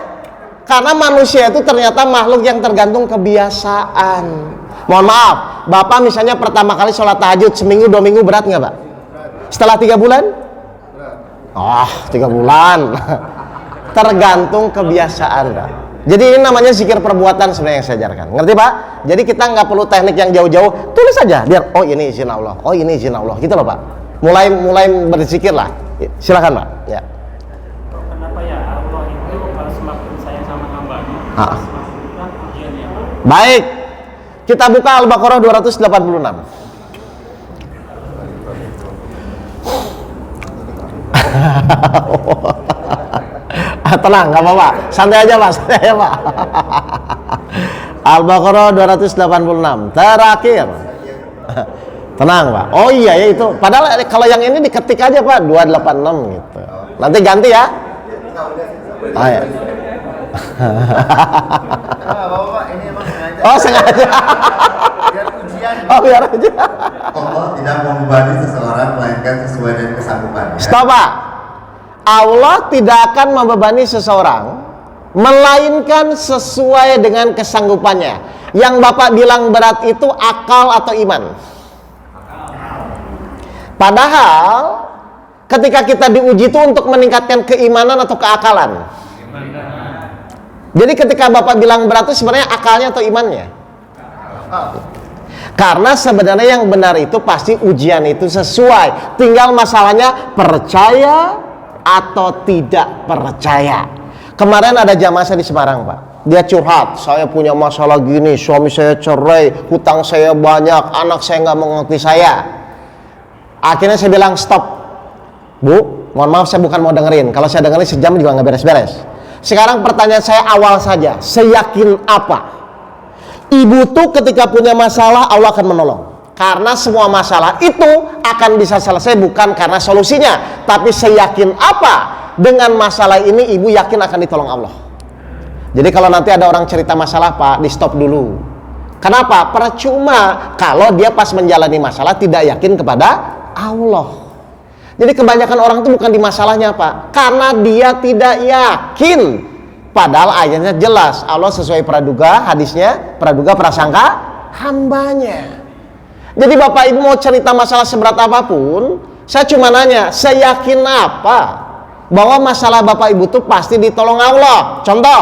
Karena manusia itu ternyata makhluk yang tergantung kebiasaan. Mohon maaf, Bapak misalnya pertama kali sholat tahajud seminggu 2 minggu berat nggak Pak? Setelah 3 bulan? Oh, 3 bulan. Tergantung kebiasaan Pak. Jadi ini namanya zikir perbuatan sebenarnya yang saya ajarkan. Ngerti Pak? Jadi kita nggak perlu teknik yang jauh-jauh, tulis saja biar oh ini izin Allah, oh ini izin Allah, gitu loh Pak. Mulai berzikir lah. Silakan Pak. Ya. Kenapa ya Allah itu kalau semakin sayang sama hambanya, semakin ujiannya? Baik. Kita buka Al-Baqarah 286. Tenang, nggak apa-apa, santai aja Pak, santai aja Pak. Al-Baqarah 286 terakhir. Tenang Pak. Oh iya ya itu. Padahal kalau yang ini diketik aja Pak 286 gitu. Nanti ganti ya. Ya. Oh sengaja. Oh biar aja. Allah tidak membebani seseorang melainkan sesuai dengan kesanggupannya. Stop Pak. Allah tidak akan membebani seseorang melainkan sesuai dengan kesanggupannya. Yang Bapak bilang berat itu akal atau iman? Padahal ketika kita diuji itu untuk meningkatkan keimanan atau keakalan. Jadi ketika Bapak bilang berat itu sebenarnya akalnya atau imannya? Karena sebenarnya yang benar itu pasti ujian itu sesuai. Tinggal masalahnya percaya atau tidak percaya. Kemarin ada jamaah saya di Semarang Pak, dia curhat, saya punya masalah gini, suami saya cerai, hutang saya banyak, anak saya nggak mengerti saya. Akhirnya saya bilang stop Bu, mohon maaf saya bukan mau dengerin, kalau saya dengerin sejam juga nggak beres-beres. Sekarang pertanyaan saya awal saja, seyakin apa ibu tuh ketika punya masalah Allah akan menolong? Karena semua masalah itu akan bisa selesai bukan karena solusinya, tapi seyakin apa dengan masalah ini ibu yakin akan ditolong Allah. Jadi kalau nanti ada orang cerita masalah Pak, di stop dulu. Kenapa? Percuma kalau dia pas menjalani masalah tidak yakin kepada Allah. Jadi kebanyakan orang itu bukan di masalahnya Pak, karena dia tidak yakin. Padahal ayatnya jelas, Allah sesuai praduga, hadisnya praduga prasangka hambanya. Jadi Bapak Ibu mau cerita masalah seberat apapun, saya cuma nanya, seyakin apa bahwa masalah Bapak Ibu itu pasti ditolong Allah? Contoh,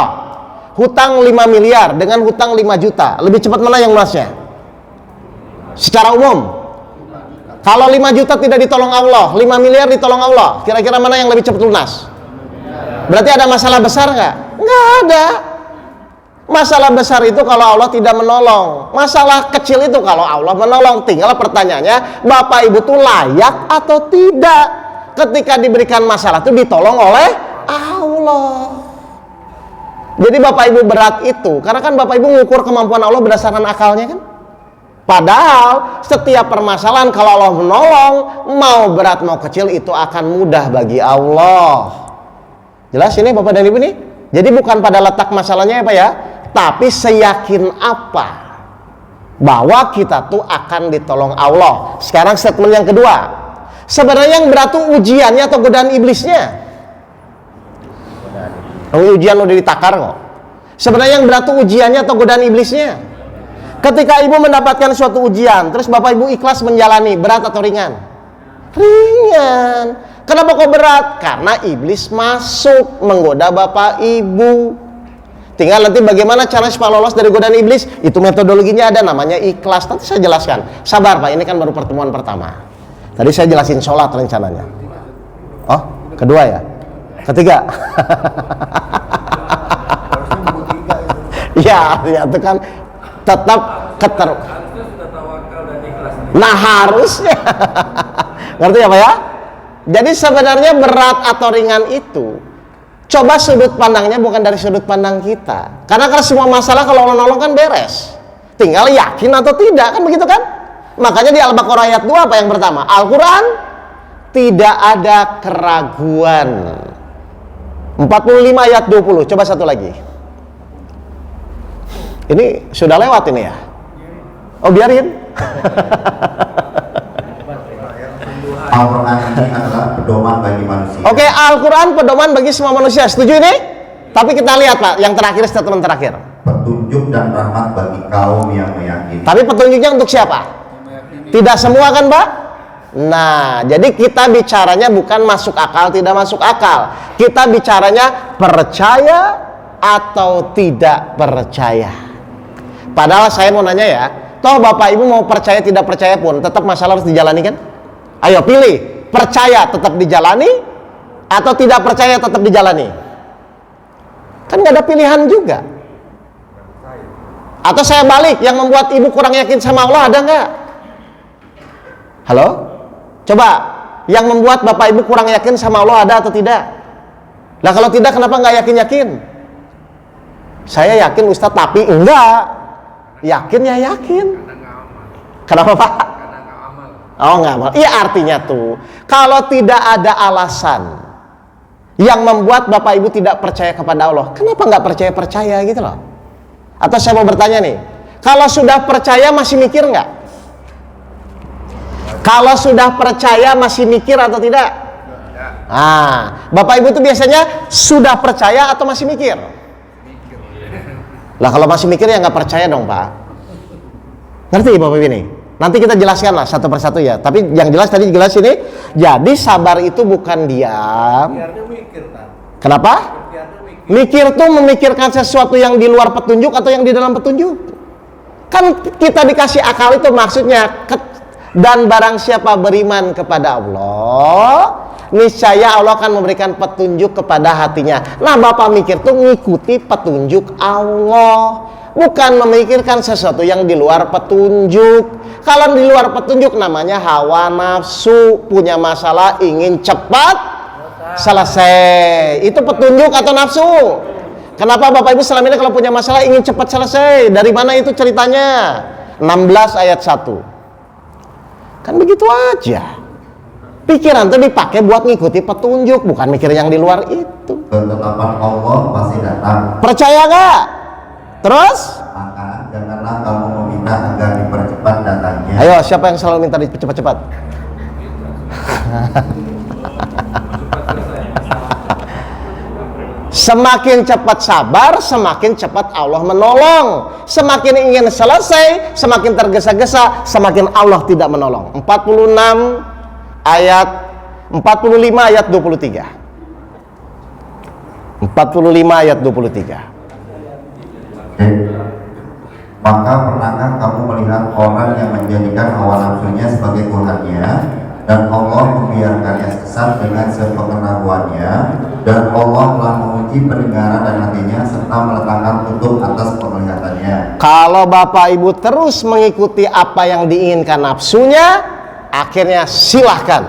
hutang 5 miliar dengan hutang 5 juta, lebih cepat mana yang lunasnya? Secara umum, kalau 5 juta tidak ditolong Allah, 5 miliar ditolong Allah, kira-kira mana yang lebih cepat lunas? Berarti ada masalah besar nggak? Nggak ada. Masalah besar itu kalau Allah tidak menolong. Masalah kecil itu kalau Allah menolong. Tinggal pertanyaannya, Bapak Ibu tuh layak atau tidak ketika diberikan masalah itu ditolong oleh Allah. Jadi Bapak Ibu berat itu, karena kan Bapak Ibu mengukur kemampuan Allah berdasarkan akalnya kan. Padahal setiap permasalahan kalau Allah menolong, mau berat mau kecil itu akan mudah bagi Allah. Jelas ini Bapak dan Ibu nih? Jadi bukan pada letak masalahnya ya Pak ya, tapi seyakin apa bahwa kita tuh akan ditolong Allah. Sekarang statement yang kedua, sebenarnya yang berat tuh ujiannya atau godaan iblisnya? Ujian udah ditakar kok. Sebenarnya yang berat tuh ujiannya atau godaan iblisnya? Ketika ibu mendapatkan suatu ujian, terus Bapak Ibu ikhlas menjalani, berat atau ringan? Ringan. Kenapa kok berat? Karena iblis masuk menggoda Bapak Ibu. Tinggal nanti bagaimana cara supaya lolos dari godaan iblis, itu metodologinya ada, namanya ikhlas. Nanti saya jelaskan. Sabar Pak, ini kan baru pertemuan pertama. Tadi saya jelasin sholat rencananya. Oh, kedua ya? Ketiga. Ya itu kan tetap nah harusnya. Ngerti ya Pak ya? Jadi sebenarnya berat atau ringan itu coba sudut pandangnya bukan dari sudut pandang kita. Karena semua masalah kalau Allah nolong kan beres. Tinggal yakin atau tidak, kan begitu kan? Makanya di Al-Baqarah ayat 2 apa yang pertama? Al-Quran tidak ada keraguan. 45 ayat 20. Coba satu lagi. Ini sudah lewat ini ya? Oh biarin. Al-Quran ini adalah pedoman bagi manusia. Oke, Al-Quran pedoman bagi semua manusia. Setuju ini? Tapi kita lihat Pak, yang terakhir, statement terakhir. Petunjuk dan rahmat bagi kaum yang meyakini. Tapi petunjuknya untuk siapa? Tidak semua kan Pak? Nah, jadi kita bicaranya bukan masuk akal, tidak masuk akal. Kita bicaranya percaya atau tidak percaya? Padahal saya mau nanya ya, toh Bapak Ibu mau percaya tidak percaya pun tetap masalah harus dijalani kan? Ayo pilih, percaya tetap dijalani atau tidak percaya tetap dijalani? Kan nggak ada pilihan juga. Atau saya balik, yang membuat ibu kurang yakin sama Allah ada nggak? Halo? Coba, yang membuat Bapak Ibu kurang yakin sama Allah ada atau tidak? Nah kalau tidak, kenapa nggak yakin-yakin? Saya yakin Ustadz, tapi enggak. Yakin ya yakin. Kenapa Pak? Oh nggak amal. Iya artinya tuh, kalau tidak ada alasan yang membuat Bapak Ibu tidak percaya kepada Allah, kenapa nggak percaya gitu loh? Atau saya mau bertanya nih, kalau sudah percaya masih mikir nggak? Kalau sudah percaya masih mikir atau tidak? Nah, Bapak Ibu itu biasanya sudah percaya atau masih mikir? Lah kalau masih mikir ya nggak percaya dong Pak. Ngerti Bapak Ibu ini? Nanti kita jelaskan lah satu persatu ya. Tapi yang jelas tadi jelas ini. Jadi sabar itu bukan diam. Kenapa? Mikir tuh memikirkan sesuatu yang di luar petunjuk atau yang di dalam petunjuk. Kan kita dikasih akal itu maksudnya. Dan barang siapa beriman kepada Allah, niscaya Allah akan memberikan petunjuk kepada hatinya. Nah Bapak mikir tuh ngikuti petunjuk Allah, bukan memikirkan sesuatu yang di luar petunjuk. Kalau di luar petunjuk namanya hawa nafsu, punya masalah ingin cepat selesai. Itu petunjuk atau nafsu? Kenapa Bapak Ibu selama ini kalau punya masalah ingin cepat selesai? Dari mana itu ceritanya? 16 ayat 1. Kan begitu aja. Pikiran itu dipakai buat ngikuti petunjuk, bukan mikir yang di luar itu. Ketetapan Allah pasti datang. Percaya gak? Terus? Maka janganlah kamu meminta agar dipercepat datangnya. Ayo, siapa yang selalu minta dipercepat-cepat? Semakin cepat sabar, semakin cepat Allah menolong. Semakin ingin selesai, semakin tergesa-gesa, semakin Allah tidak menolong. 45 ayat 23. 45 ayat 23. Maka pernahkah kamu melihat orang yang menjadikan hawa nafsunya sebagai Tuhannya, dan Allah membiarkannya sesat dengan sepengetahuannya, dan Allah telah menguji pendengaran dan hatinya serta meletakkan tutup atas penglihatannya. Kalau Bapak Ibu terus mengikuti apa yang diinginkan nafsunya, akhirnya silahkan,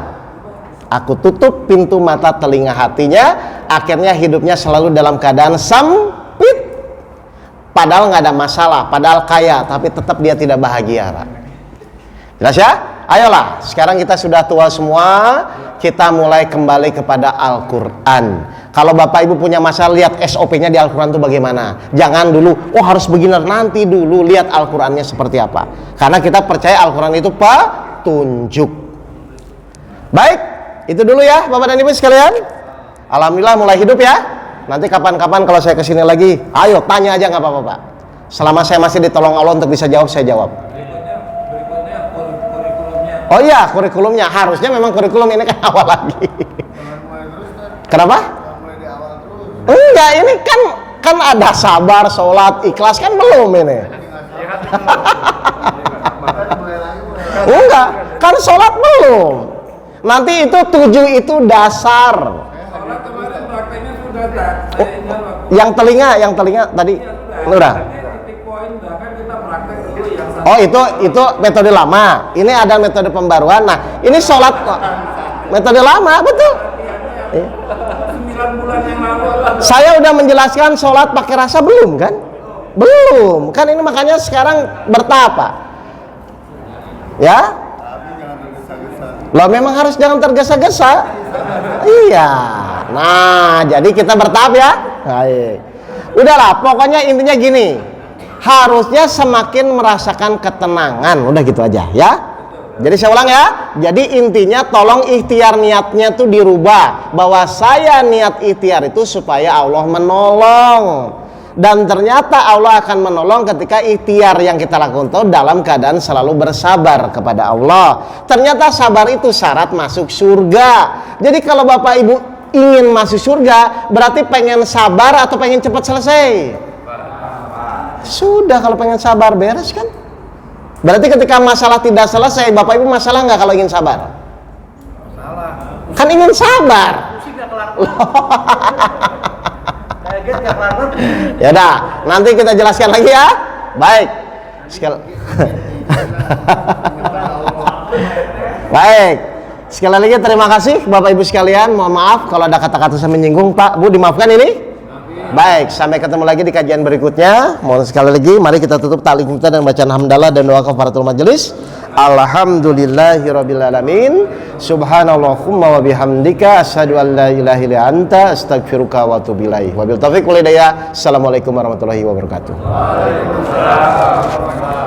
aku tutup pintu mata telinga hatinya. Akhirnya hidupnya selalu dalam keadaan sempit. Padahal nggak ada masalah, padahal kaya, tapi tetap dia tidak bahagia. Jelas ya? Ayolah, sekarang kita sudah tua semua, kita mulai kembali kepada Al-Quran. Kalau Bapak Ibu punya masalah, lihat SOP-nya di Al-Quran itu bagaimana. Jangan dulu, oh harus begini, nanti dulu lihat Al-Qurannya seperti apa. Karena kita percaya Al-Quran itu petunjuk. Baik, itu dulu ya Bapak dan Ibu sekalian. Alhamdulillah mulai hidup ya. Nanti kapan-kapan kalau saya kesini lagi, ayo tanya aja nggak apa-apa Pak. Selama saya masih ditolong Allah untuk bisa jawab, saya jawab. Oh iya, kurikulumnya harusnya memang kurikulum ini kan awal lagi. Kenapa? Enggak, ini kan ada sabar, sholat, ikhlas kan belum ini. Enggak, kan sholat belum. Nanti itu 7 itu dasar. Yang telinga tadi udah. Oh itu metode lama. Ini ada metode pembaruan. Nah ini sholat metode lama betul. Saya udah menjelaskan sholat pakai rasa belum kan? Belum kan, ini makanya sekarang bertapa. Ya? Loh memang harus jangan tergesa-gesa. Iya. Nah jadi kita bertahap ya. Baik. Udahlah pokoknya intinya gini. Harusnya semakin merasakan ketenangan, udah gitu aja ya. Jadi saya ulang ya. Jadi intinya tolong ikhtiar niatnya tuh dirubah, bahwa saya niat ikhtiar itu supaya Allah menolong. Dan ternyata Allah akan menolong ketika ikhtiar yang kita lakukan itu dalam keadaan selalu bersabar kepada Allah. Ternyata sabar itu syarat masuk surga. Jadi kalau Bapak Ibu ingin masuk surga, berarti pengen sabar atau pengen cepat selesai? Sudah, kalau pengen sabar beres kan? Berarti ketika masalah tidak selesai, Bapak Ibu masalah nggak kalau ingin sabar? Masalah. Kan ingin sabar. Ya dah, nanti kita jelaskan lagi ya. Baik. Baik. Sekali lagi terima kasih Bapak Ibu sekalian. Mohon maaf kalau ada kata-kata saya menyinggung, Pak, Bu, dimaafkan ini. Baik, sampai ketemu lagi di kajian berikutnya. Mohon sekali lagi, mari kita tutup ta'liq kita dan bacaan hamdalah dan doa kafaratul majelis. Alhamdulillahirabbil alamin. Subhanallahumma wa bihamdika asyhadu an la ilaha illa anta astaghfiruka wa atubu ilaik. Wabil taufiq wal hidayah. Assalamualaikum warahmatullahi wabarakatuh. Waalaikumsalam.